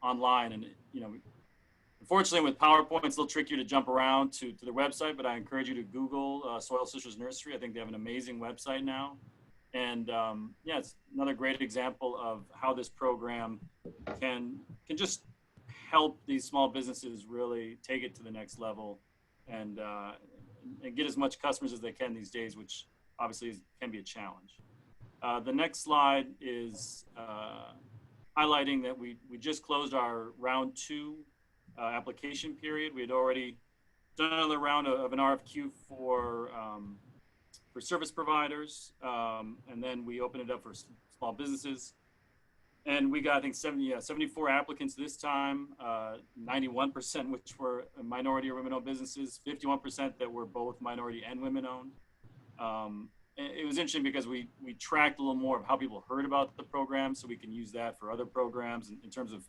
online. And you know, unfortunately with PowerPoint, it's a little trickier to jump around to their website, but I encourage you to Google Soil Sisters Nursery. I think they have an amazing website now. And yeah, it's another great example of how this program can just help these small businesses really take it to the next level and get as much customers as they can these days, which obviously can be a challenge. The next slide is highlighting that we just closed our round 2 application period. We had already done another round of an RFQ for service providers, and then we opened it up for small businesses. And we got, I think, 74 applicants this time, 91% which were minority or women-owned businesses, 51% that were both minority and women-owned. It was interesting because we tracked a little more of how people heard about the program, so we can use that for other programs in terms of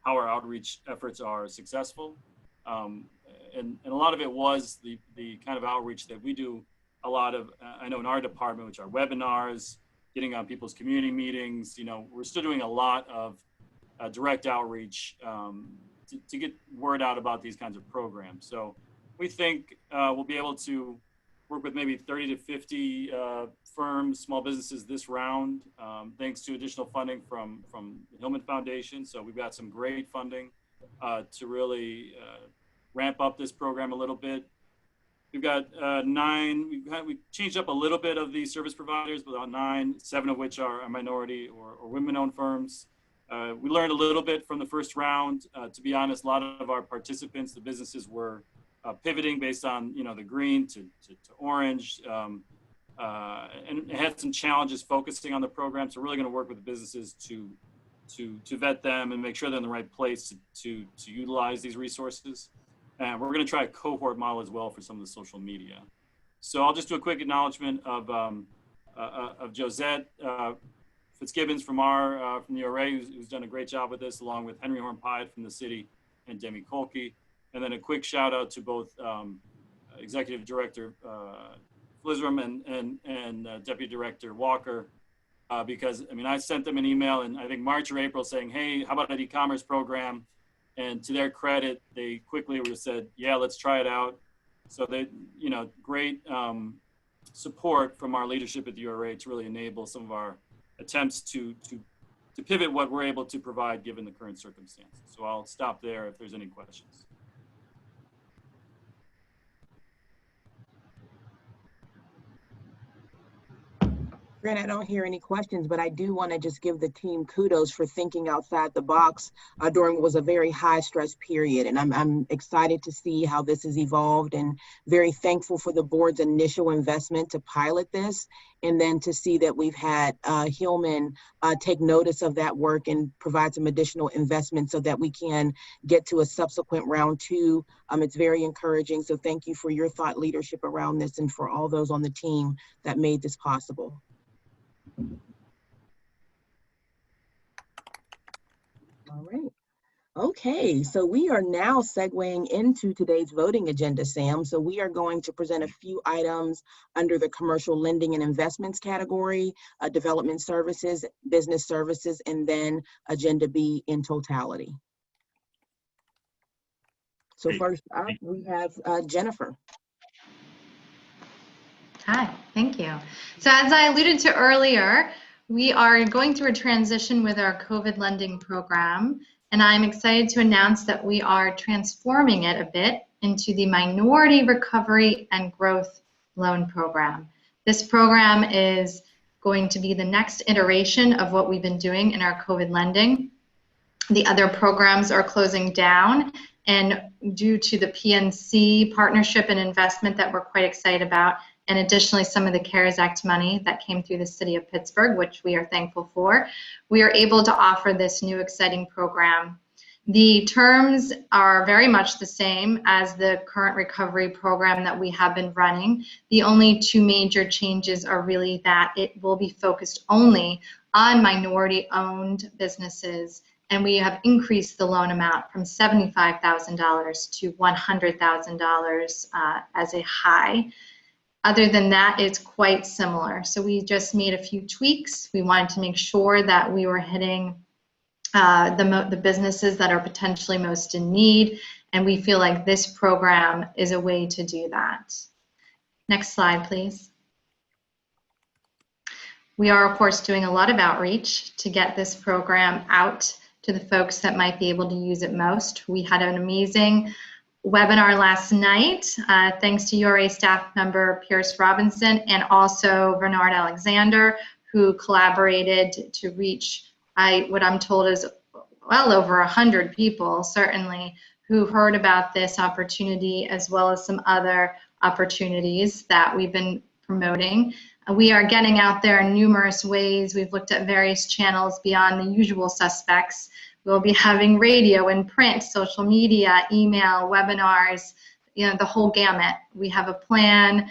how our outreach efforts are successful. And a lot of it was the kind of outreach that we do a lot of, I know in our department, which are webinars, getting on people's community meetings. You know, we're still doing a lot of direct outreach to get word out about these kinds of programs. So we think we'll be able to work with maybe 30 to 50 firms, small businesses this round, thanks to additional funding from the Hillman Foundation. So we've got some great funding to really ramp up this program a little bit. We've got 9, we changed up a little bit of these service providers, but about 9, 7 of which are minority or women-owned firms. We learned a little bit from the first round. To be honest, a lot of our participants, the businesses were pivoting based on, you know, the green to orange, and had some challenges focusing on the program. So we're really going to work with the businesses to vet them and make sure they're in the right place to utilize these resources. And we're going to try a cohort model as well for some of the social media. So I'll just do a quick acknowledgement of Josette Fitzgibbons from the URA, who's done a great job with this, along with Henry Horn-Pyatt from the city and Demi Kolke. And then a quick shout out to both Executive Director Flisram and Deputy Director Walker, because I mean, I sent them an email in I think March or April saying, hey, how about an e-commerce program? And to their credit, they quickly said, yeah, let's try it out. So they, you know, great support from our leadership at the URA to really enable some of our attempts to pivot what we're able to provide given the current circumstances. So I'll stop there if there's any questions. Grant, I don't hear any questions, but I do want to just give the team kudos for thinking outside the box during what was a very high stress period. And I'm excited to see how this has evolved and very thankful for the board's initial investment to pilot this. And then to see that we've had Hillman take notice of that work and provide some additional investment so that we can get to a subsequent round 2. It's very encouraging. So thank you for your thought leadership around this and for all those on the team that made this possible. All right. Okay, so we are now segueing into today's voting agenda, Sam. So we are going to present a few items under the commercial lending and investments category, development services, business services, and then agenda B in totality. So first up, we have Jennifer. Hi, thank you. So as I alluded to earlier, we are going through a transition with our COVID lending program, and I'm excited to announce that we are transforming it a bit into the Minority Recovery and Growth Loan Program. This program is going to be the next iteration of what we've been doing in our COVID lending. The other programs are closing down, and due to the PNC partnership and investment that we're quite excited about, and additionally some of the CARES Act money that came through the city of Pittsburgh, which we are thankful for, we are able to offer this new exciting program. The terms are very much the same as the current recovery program that we have been running. The only 2 major changes are really that it will be focused only on minority-owned businesses, and we have increased the loan amount from $75,000 to $100,000 as a high. Other than that, it's quite similar. So we just made a few tweaks. We wanted to make sure that we were hitting the businesses that are potentially most in need, and we feel like this program is a way to do that. Next slide, please. We are, of course, doing a lot of outreach to get this program out to the folks that might be able to use it most. We had an amazing webinar last night, thanks to URA staff member Pierce Robinson and also Bernard Alexander, who collaborated to reach what I'm told is well over 100 people, certainly, who heard about this opportunity as well as some other opportunities that we've been promoting. We are getting out there in numerous ways. We've looked at various channels beyond the usual suspects. We'll be having radio and print, social media, email, webinars, you know, the whole gamut. We have a plan.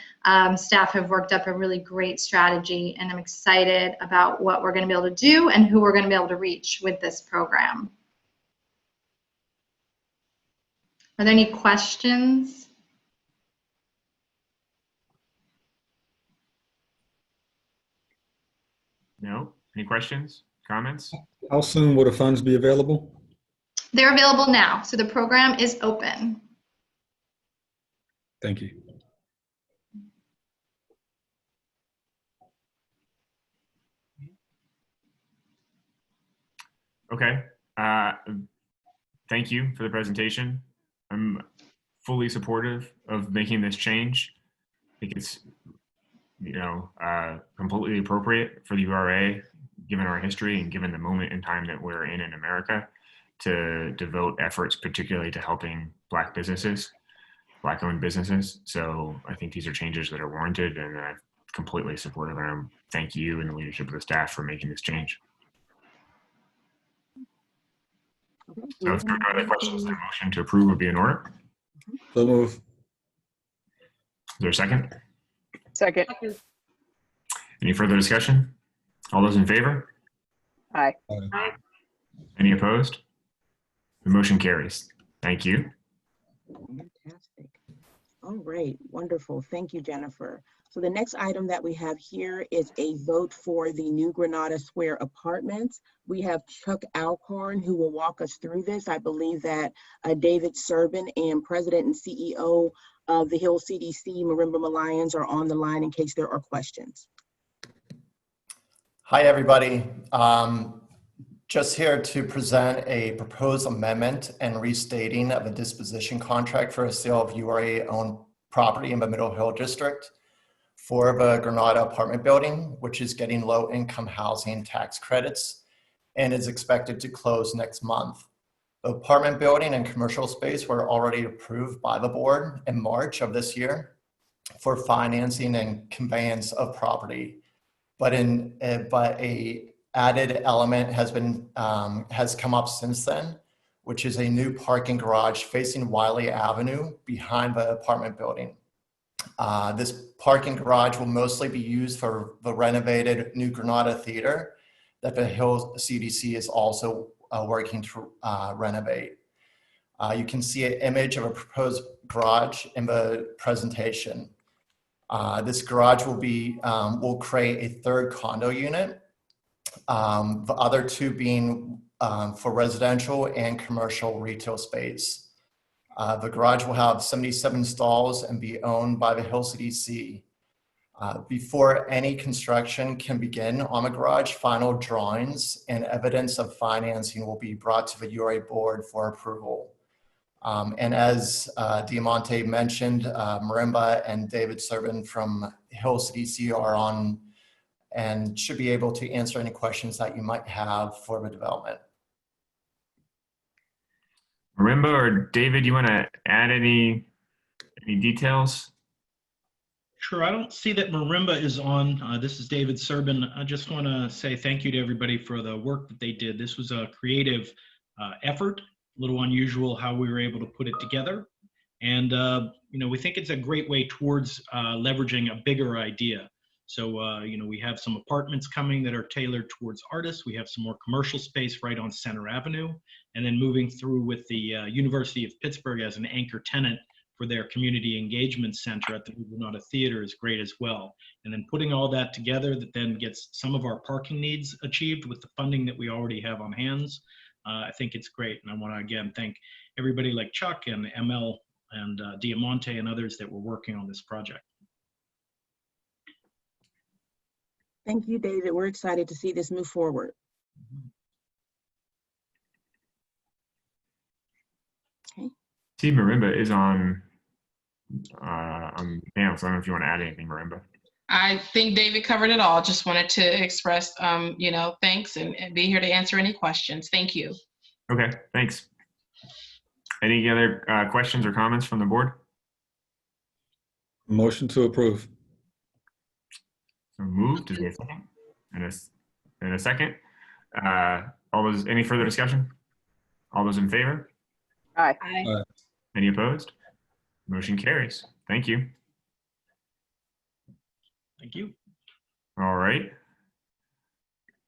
Staff have worked up a really great strategy, and I'm excited about what we're going to be able to do and who we're going to be able to reach with this program. Are there any questions? No? Any questions, comments? How soon will the funds be available? They're available now, so the program is open. Thank you. Okay. Thank you for the presentation. I'm fully supportive of making this change. I think it's, you know, completely appropriate for the URA, given our history and given the moment in time that we're in America, to devote efforts particularly to helping Black businesses, Black-owned businesses. So I think these are changes that are warranted, and I'm completely supportive. And I thank you and the leadership of the staff for making this change. So if there are no other questions, the motion to approve would be in order. So move. Is there a second? Second. Any further discussion? All those in favor? Aye. Any opposed? The motion carries. Thank you. Fantastic. All right, wonderful. Thank you, Jennifer. So the next item that we have here is a vote for the New Granada Square Apartments. We have Chuck Alcorn who will walk us through this. I believe that David Servin and President and CEO of the Hill CDC, Marimba Malyans, are on the line in case there are questions. Hi, everybody. Just here to present a proposed amendment and restating of a disposition contract for a sale of URA-owned property in the Middle Hill District for the Granada apartment building, which is getting low-income housing tax credits and is expected to close next month. The apartment building and commercial space were already approved by the board in March of this year for financing and conveyance of property, but a added element has come up since then, which is a new parking garage facing Wiley Avenue behind the apartment building. This parking garage will mostly be used for the renovated New Granada Theater that the Hill CDC is also working to renovate. You can see an image of a proposed garage in the presentation. This garage will create a third condo unit, the other two being for residential and commercial retail space. The garage will have 77 stalls and be owned by the Hill CDC. Before any construction can begin on the garage, final drawings and evidence of financing will be brought to the URA board for approval. And as Diamante mentioned, Marimba and David Servin from Hill CDC are on and should be able to answer any questions that you might have for the development. Marimba or David, you want to add any details? Sure. I don't see that Marimba is on. This is David Servin. I just want to say thank you to everybody for the work that they did. This was a creative effort, a little unusual how we were able to put it together. And, we think it's a great way towards leveraging a bigger idea. So, we have some apartments coming that are tailored towards artists. We have some more commercial space right on Center Avenue, and then moving through with the University of Pittsburgh as an anchor tenant for their community engagement center at the New Granada Theater is great as well. And then putting all that together that then gets some of our parking needs achieved with the funding that we already have on hands. I think it's great. And I want to again thank everybody like Chuck and ML and Diamante and others that were working on this project. Thank you, David. We're excited to see this move forward. Okay. See, Marimba is on panel, so I don't know if you want to add anything, Marimba. I think David covered it all. Just wanted to express, thanks and be here to answer any questions. Thank you. Okay, thanks. Any other questions or comments from the board? Motion to approve. So moved. Is there a second? And a second. Any further discussion? All those in favor? Aye. Aye. Any opposed? Motion carries. Thank you. Thank you. All right.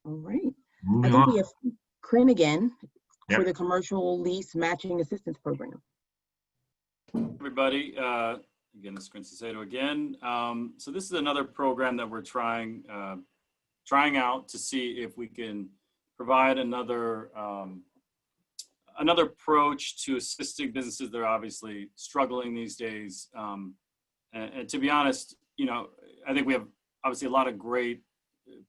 All right. Moving I think on. we have Corinne again Yep. for the Commercial Lease Matching Assistance Program. Everybody, again, this is Chris Aceto again. So this is another program that we're trying out to see if we can provide another approach to assisting businesses that are obviously struggling these days. And to be honest, I think we have obviously a lot of great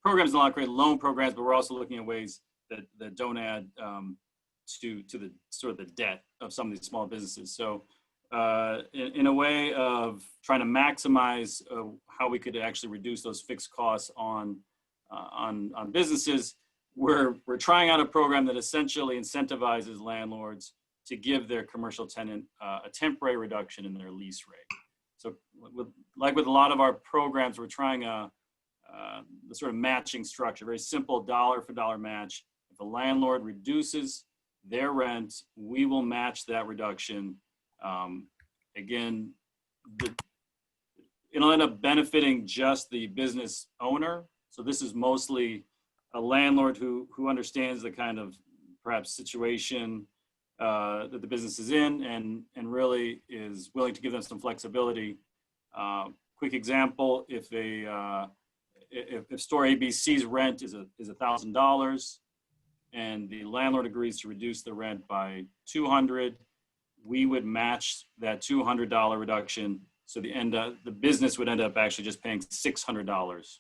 programs, a lot of great loan programs, but we're also looking at ways that don't add to the sort of the debt of some of these small businesses. So in a way of trying to maximize how we could actually reduce those fixed costs on businesses, we're trying out a program that essentially incentivizes landlords to give their commercial tenant a temporary reduction in their lease rate. So like with a lot of our programs, we're trying the sort of matching structure, very simple dollar for dollar match. If a landlord reduces their rent, we will match that reduction. Again, it'll end up benefiting just the business owner. So this is mostly a landlord who understands the kind of perhaps situation that the business is in, and really is willing to give them some flexibility. Quick example: if store ABC's rent is $1,000, and the landlord agrees to reduce the rent by $200, we would match that $200 reduction. So the business would end up actually just paying $600.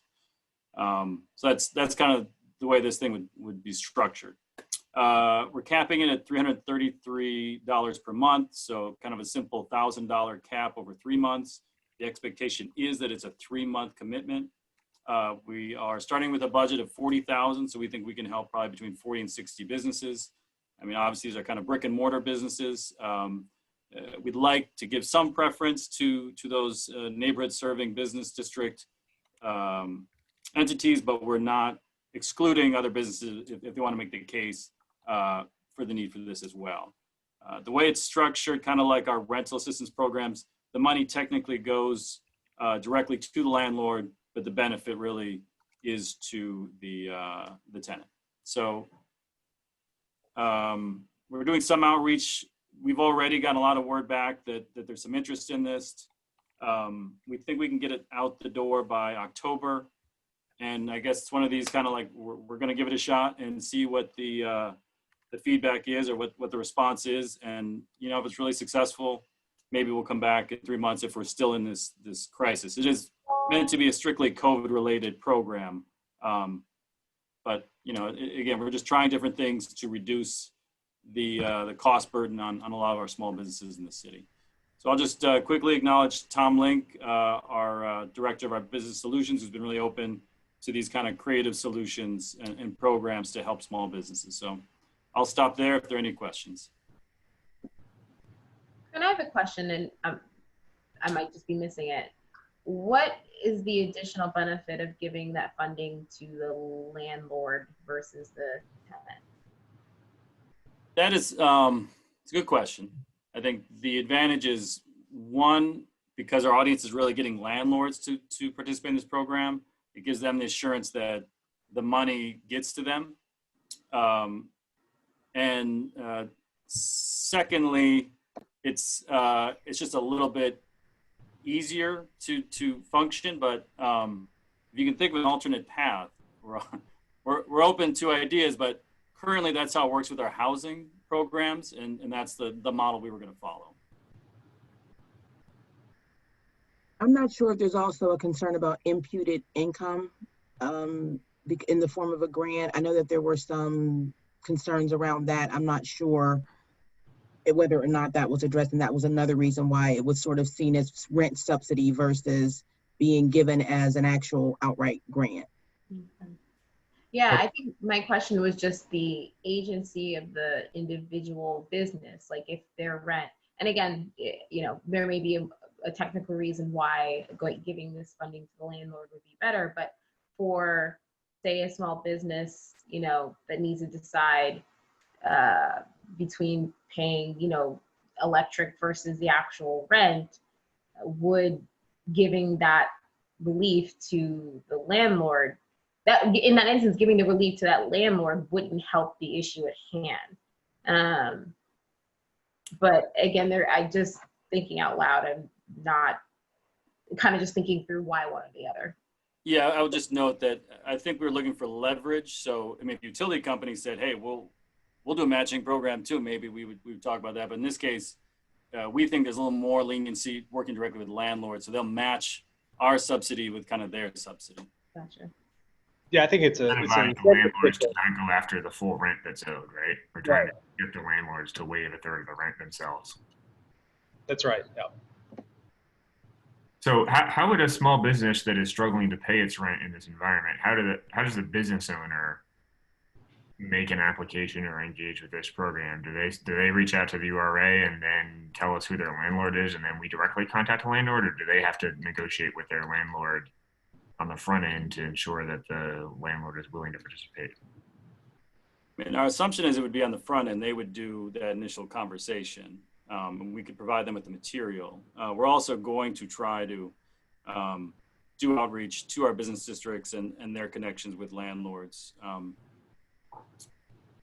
So that's kind of the way this thing would be structured. We're capping it at $333 per month. So kind of a simple $1,000 cap over 3 months. The expectation is that it's a 3-month commitment. We are starting with a budget of 40,000. So we think we can help probably between 40 and 60 businesses. I mean, obviously these are kind of brick and mortar businesses. We'd like to give some preference to those neighborhood serving business district entities, but we're not excluding other businesses if they want to make the case for the need for this as well. The way it's structured, kind of like our rental assistance programs, the money technically goes directly to the landlord, but the benefit really is to the tenant. So we're doing some outreach. We've already gotten a lot of word back that there's some interest in this. We think we can get it out the door by October. And I guess it's one of these kind of like, we're going to give it a shot and see what the feedback is or what the response is. And, you know, if it's really successful, maybe we'll come back in 3 months if we're still in this crisis. It is meant to be a strictly COVID related program. But, you know, again, we're just trying different things to reduce the cost burden on a lot of our small businesses in the city. So I'll just quickly acknowledge Tom Link, our director of our business solutions, who's been really open to these kind of creative solutions and programs to help small businesses. So I'll stop there if there are any questions. And I have a question, and I might just be missing it. What is the additional benefit of giving that funding to the landlord versus the tenant? That is, it's a good question. I think the advantage is, one, because our audience is really getting landlords to participate in this program, it gives them the assurance that the money gets to them. Secondly, it's just a little bit easier to function, but if you can think of an alternate path, we're open to ideas, but currently that's how it works with our housing programs, and that's the model we were going to follow. I'm not sure if there's also a concern about imputed income in the form of a grant. I know that there were some concerns around that. I'm not sure whether or not that was addressed, and that was another reason why it was sort of seen as rent subsidy versus being given as an actual outright grant. Okay. Yeah, I think my question was just the agency of the individual business, like if their rent, and again, you know, there may be a technical reason why giving this funding to the landlord would be better, but for, say, a small business, you know, that needs to decide between paying, you know, electric versus the actual rent, would giving that relief to the landlord, that in that instance, giving the relief to that landlord wouldn't help the issue at hand. But again, I just thinking out loud, I'm not kind of just thinking through why one or the other. Yeah, I would just note that I think we were looking for leverage. So I mean, if utility companies said, hey, we'll do a matching program too, maybe we would talk about that. But in this case, we think there's a little more leniency working directly with landlords. So they'll match our subsidy with kind of their subsidy. Gotcha. Yeah, I think it's the landlords to not go after the full rent that's owed, right? We're trying to get the landlords to waive a third of the rent themselves. That's right. Yeah. So how would a small business that is struggling to pay its rent in this environment, how does the business owner make an application or engage with this program? Do they reach out to the URA and then tell us who their landlord is, and then we directly contact the landlord, or do they have to negotiate with their landlord on the front end to ensure that the landlord is willing to participate? And our assumption is it would be on the front end. They would do that initial conversation, and we could provide them with the material. We're also going to try to do outreach to our business districts and their connections with landlords.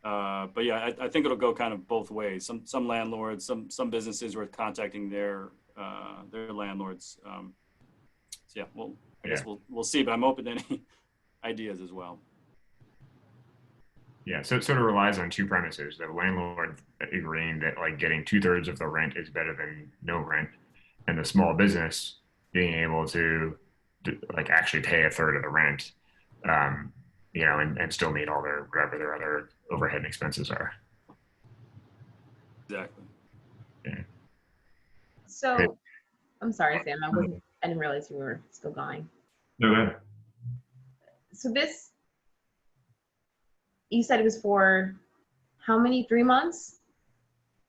But yeah, I think it'll go kind of both ways. Some landlords, some businesses were contacting their landlords. So yeah, well, I guess we'll see. But I'm open to any ideas as well. Yeah, so it sort of relies on two premises: the landlord agreeing that like getting 2/3 of the rent is better than no rent, and the small business being able to like actually pay 1/3 of the rent, you know, and still meet all their whatever their other overhead and expenses are. Exactly. Yeah. So, I'm sorry, Sam. I didn't realize you were still going. No, go ahead. So this, you said it was for how many? 3 months?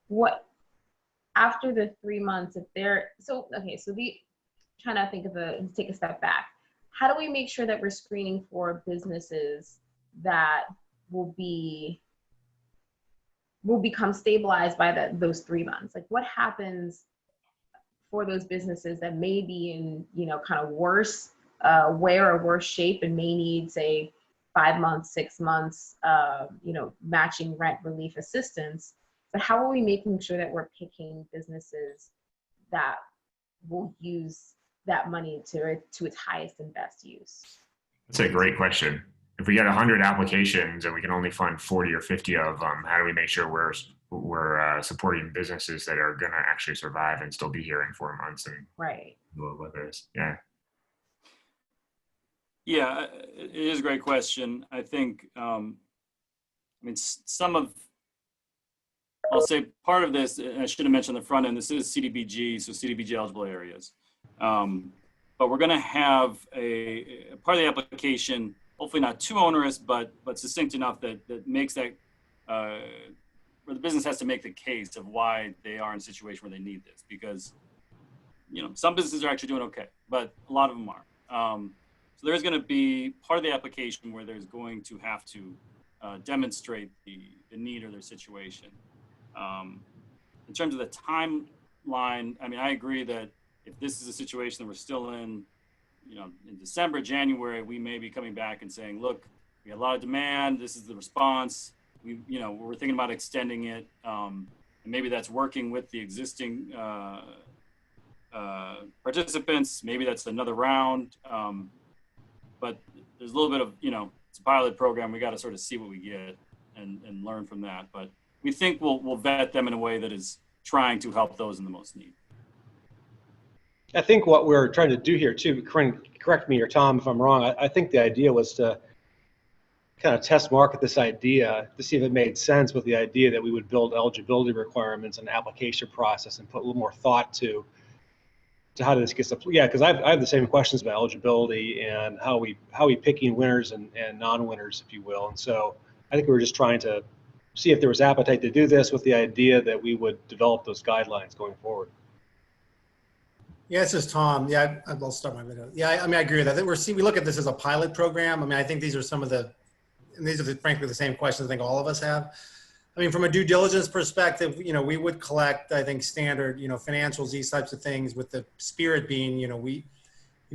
What, after the 3 months, if they're, so, okay, so trying to think of take a step back. How do we make sure that we're screening for businesses that will become stabilized by those 3 months? Like what happens for those businesses that may be in, you know, kind of worse way or worse shape and may need, say, 5 months, 6 months, you know, matching rent relief assistance. But how are we making sure that we're picking businesses that will use that money to its highest and best use? That's a great question. If we get 100 applications and we can only fund 40 or 50 of them, how do we make sure we're supporting businesses that are going to actually survive and still be here in 4 months? And right. Yeah. Yeah, it is a great question. I think, I mean, I'll say part of this, and I should have mentioned on the front end, this is CDBG, so CDBG eligible areas. But we're going to have a part of the application, hopefully not too onerous, but succinct enough that makes that, where the business has to make the case of why they are in a situation where they need this. Because, you know, some businesses are actually doing okay, but a lot of them aren't. So there's going to be part of the application where there's going to have to demonstrate the need or their situation. In terms of the timeline, I mean, I agree that if this is a situation that we're still in, you know, in December, January, we may be coming back and saying, look, we have a lot of demand. This is the response. You know, we're thinking about extending it. And maybe that's working with the existing participants. Maybe that's another round. But there's a little bit of, you know, it's a pilot program. We got to sort of see what we get and learn from that. But we think we'll vet them in a way that is trying to help those in the most need. I think what we're trying to do here too, correct me or Tom if I'm wrong, I think the idea was to kind of test market this idea to see if it made sense with the idea that we would build eligibility requirements and application process and put a little more thought to how this gets up. Yeah, because I have the same questions about eligibility and how we picking winners and non-winners, if you will. And so I think we were just trying to see if there was appetite to do this with the idea that we would develop those guidelines going forward. Yeah, this is Tom. Yeah, I'll start my video. Yeah, I mean, I agree with that. We look at this as a pilot program. I mean, I think these are frankly the same questions I think all of us have. I mean, from a due diligence perspective, you know, we would collect, I think, standard, you know, financials, these types of things, with the spirit being, you know,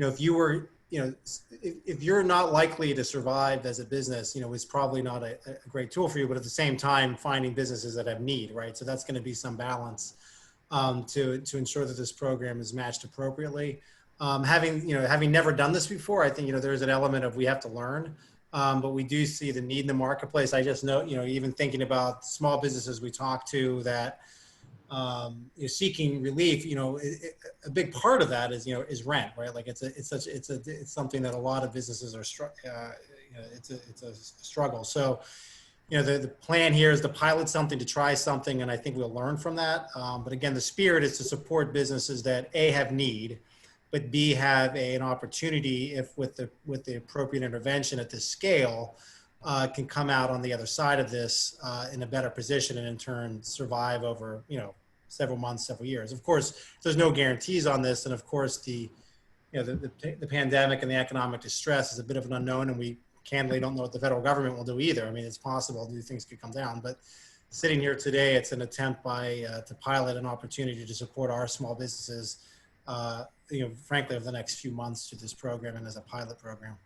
if you were, you know, if you're not likely to survive as a business, you know, it's probably not a great tool for you, but at the same time, finding businesses that have need, right? So that's going to be some balance to ensure that this program is matched appropriately. Having never done this before, I think, you know, there's an element of we have to learn. But we do see the need in the marketplace. I just know, you know, even thinking about small businesses we talk to that is seeking relief, you know, a big part of that is, you know, is rent, right? Like it's something that a lot of businesses are, you know, it's a struggle. So, you know, the plan here is to pilot something, to try something, and I think we'll learn from that. But again, the spirit is to support businesses that A, have need, but B, have an opportunity, if with the appropriate intervention at this scale, can come out on the other side of this in a better position and in turn survive over, you know, several months, several years. Of course, there's no guarantees on this, and of course the pandemic and the economic distress is a bit of an unknown, and we candidly don't know what the federal government will do either. I mean, it's possible new things could come down, but sitting here today, it's an attempt to pilot an opportunity to support our small businesses, you know, frankly, over the next few months to this program and as a pilot program.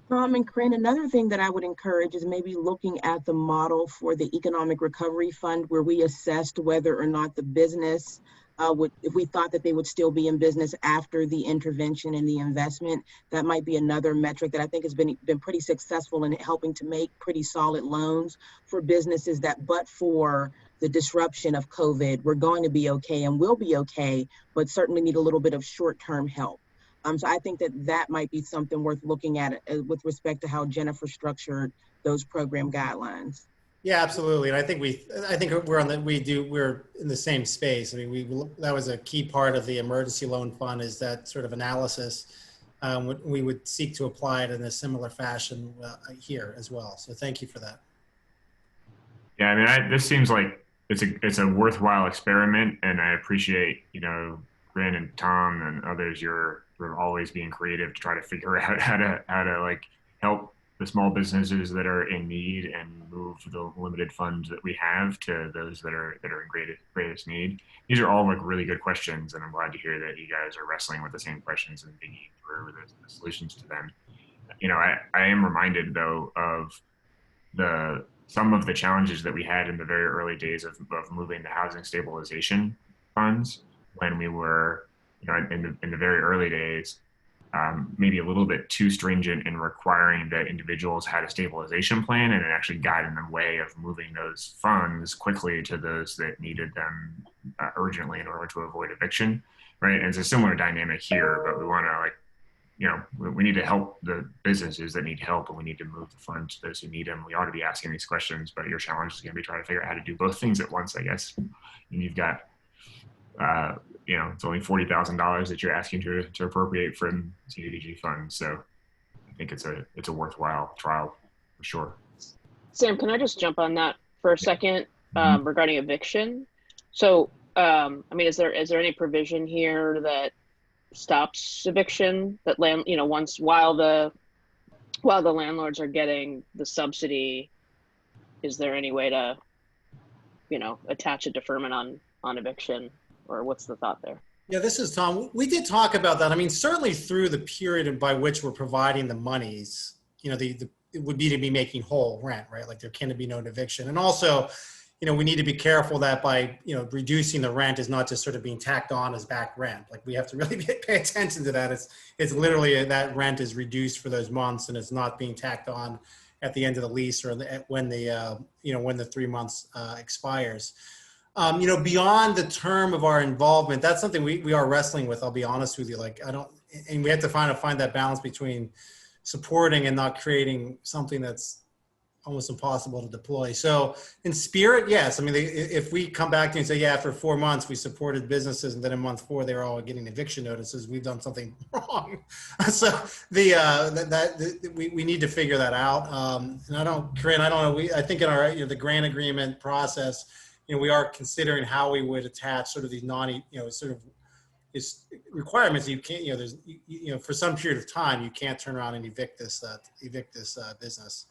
And Corinne, another thing that I would encourage is maybe looking at the model for the Economic Recovery Fund, where we assessed whether or not the business if we thought that they would still be in business after the intervention and the investment. That might be another metric that I think has been pretty successful in helping to make pretty solid loans for businesses that, but for the disruption of COVID, we're going to be okay and will be okay, but certainly need a little bit of short-term help. So I think that might be something worth looking at with respect to how Jennifer structured those program guidelines. Yeah, absolutely. And I think we're in the same space. I mean, that was a key part of the emergency loan fund, is that sort of analysis. We would seek to apply it in a similar fashion here as well. So thank you for that. Yeah, I mean, this seems like it's a worthwhile experiment, and I appreciate, Corinne and Tom and others, you're always being creative to try to figure out how to like help the small businesses that are in need and move the limited funds that we have to those that are in greatest need. These are all like really good questions, and I'm glad to hear that you guys are wrestling with the same questions and thinking through the solutions to them. I am reminded though of some of the challenges that we had in the very early days of moving the housing stabilization funds, when we were, in the very early days, maybe a little bit too stringent in requiring that individuals had a stabilization plan, and it actually got in the way of moving those funds quickly to those that needed them urgently in order to avoid eviction, right? And it's a similar dynamic here, but we want to we need to help the businesses that need help, and we need to move the funds to those who need them. We ought to be asking these questions, but your challenge is going to be trying to figure out how to do both things at once, I guess. And you've got it's only $40,000 that you're asking to appropriate from CDBG funds. So I think it's a worthwhile trial for sure. Sam, can I just jump on that for a second regarding eviction? So, is there any provision here that stops eviction, that while the landlords are getting the subsidy, is there any way to, attach a deferment on eviction? Or what's the thought there? Yeah, this is Tom. We did talk about that. I mean, certainly through the period by which we're providing the monies, it would be to be making whole rent, right? Like there can be no eviction. And also, we need to be careful that by, reducing the rent is not just sort of being tacked on as back rent. Like we have to really pay attention to that. It's literally that rent is reduced for those months, and it's not being tacked on at the end of the lease or when the 3 months expires. Beyond the term of our involvement, that's something we are wrestling with. I'll be honest with you. And we have to find that balance between supporting and not creating something that's almost impossible to deploy. So in spirit, yes. I mean, if we come back to you and say, yeah, after 4 months, we supported businesses, and then in month 4, they were all getting eviction notices, we've done something wrong. So we need to figure that out. And Corinne, I don't know. I think in our, the grant agreement process, we are considering how we would attach sort of these requirements. You can't, for some period of time, you can't turn around and evict this business.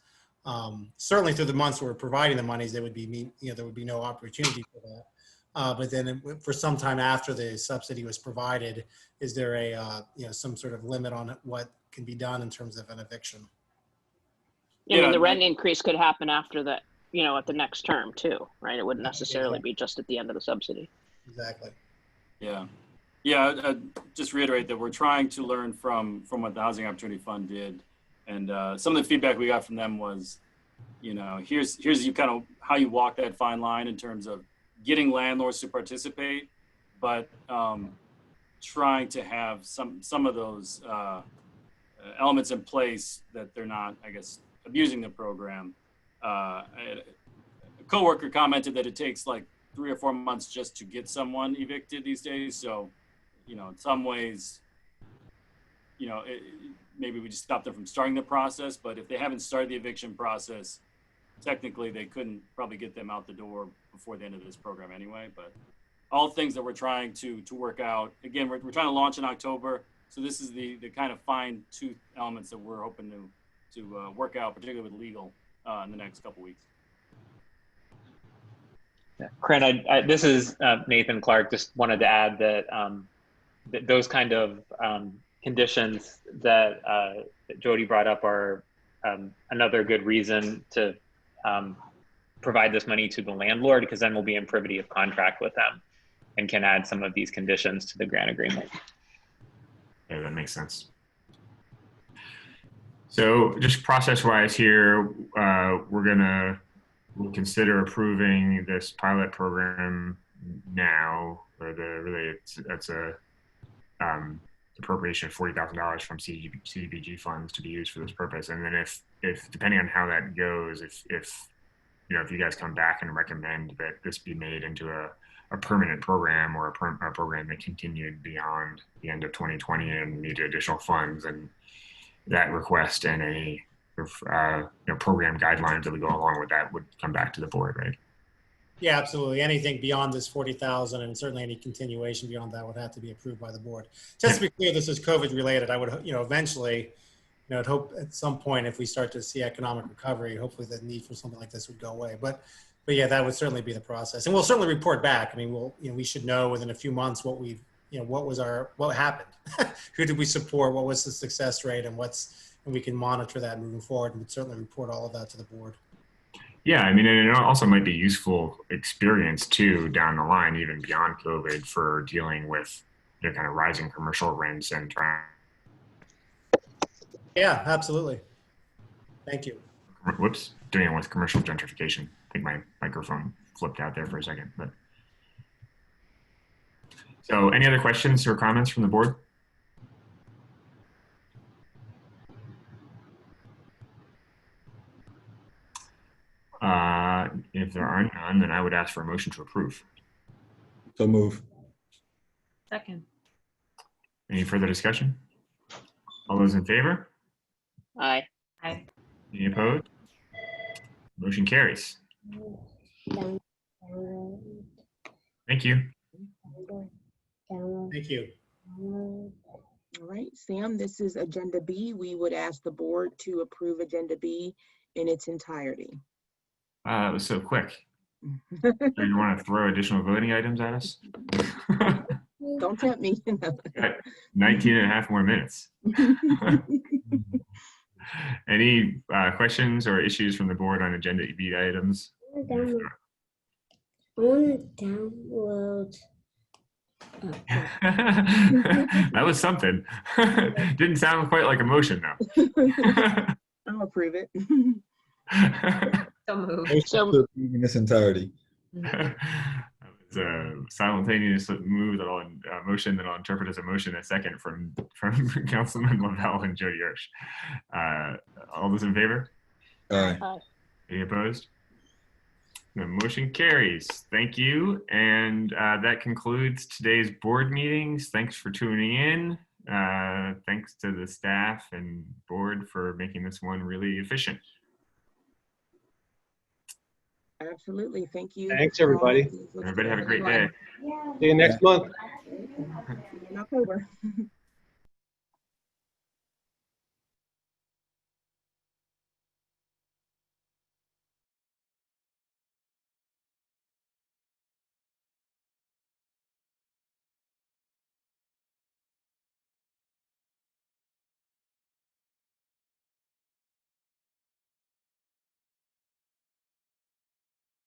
Certainly through the months where we're providing the monies, there would be no opportunity for that. But then for some time after the subsidy was provided, is there some sort of limit on what can be done in terms of an eviction? Yeah, the rent increase could happen after that. At the next term too, right? It wouldn't necessarily be just at the end of the subsidy. Exactly. Yeah. Just reiterate that we're trying to learn from what the Housing Opportunity Fund did, and some of the feedback we got from them was, here's you kind of how you walk that fine line in terms of getting landlords to participate, but trying to have some of those elements in place that they're not, I guess, abusing the program. A coworker commented that it takes like 3 or 4 months just to get someone evicted these days. So, in some ways, maybe we just stop them from starting the process. But if they haven't started the eviction process, technically they couldn't probably get them out the door before the end of this program anyway. But all things that we're trying to work out. Again, we're trying to launch in October. So this is the kind of fine-tooth elements that we're hoping to work out, particularly with legal. In the next couple weeks. Yeah. Corinne, this is Nathan Clark. Just wanted to add that those kind of conditions that that Jody brought up are another good reason to provide this money to the landlord, because then we'll be in privity of contract with them and can add some of these conditions to the grant agreement. Yeah, that makes sense. So just process-wise here, we'll consider approving this pilot program now, or that's a appropriation of $40,000 from CDBG funds to be used for this purpose. And then if depending on how that goes, if you guys come back and recommend that this be made into a permanent program, or a program that continued beyond the end of 2020 and needed additional funds, and that request and a program guidelines that would go along with that would come back to the board, right? Yeah, absolutely. Anything beyond this 40,000, and certainly any continuation beyond that, would have to be approved by the board. Just to be clear, this is COVID related. I would, eventually, I'd hope at some point, if we start to see economic recovery, hopefully the need for something like this would go away. But yeah, that would certainly be the process, and we'll certainly report back. I mean, we should know within a few months what what happened, who did we support, what was the success rate, and we can monitor that moving forward, and we'd certainly report all of that to the board. Yeah, I mean, and it also might be useful experience too down the line, even beyond COVID, for dealing with kind of rising commercial rents and trying. Yeah, absolutely. Thank you. Whoops, doing it with commercial gentrification. I think my microphone flipped out there for a second. But so, any other questions or comments from the board? If there are none, then I would ask for a motion to approve. So move. Second. Any further discussion? All those in favor? Aye. Aye. Any opposed? Motion carries. Thank you. Thank you. All right, Sam, this is Agenda B. We would ask the board to approve Agenda B in its entirety. It was so quick. Do you want to throw additional voting items at us? Don't tempt me. Got 19 and a half more minutes. Any questions or issues from the board on Agenda B items? I want to download. That was something. Didn't sound quite like a motion though. I'll approve it. So moved. In this entirety. That was a simultaneous move that motion that I'll interpret as a motion, a second from Councilman Lavelle and Jody Hirsch. All those in favor? Aye. Any opposed? The motion carries. Thank you. And that concludes today's board meetings. Thanks for tuning in. Thanks to the staff and board for making this one really efficient. Absolutely. Thank you. Thanks, everybody. Everybody have a great day. See you next month. In October.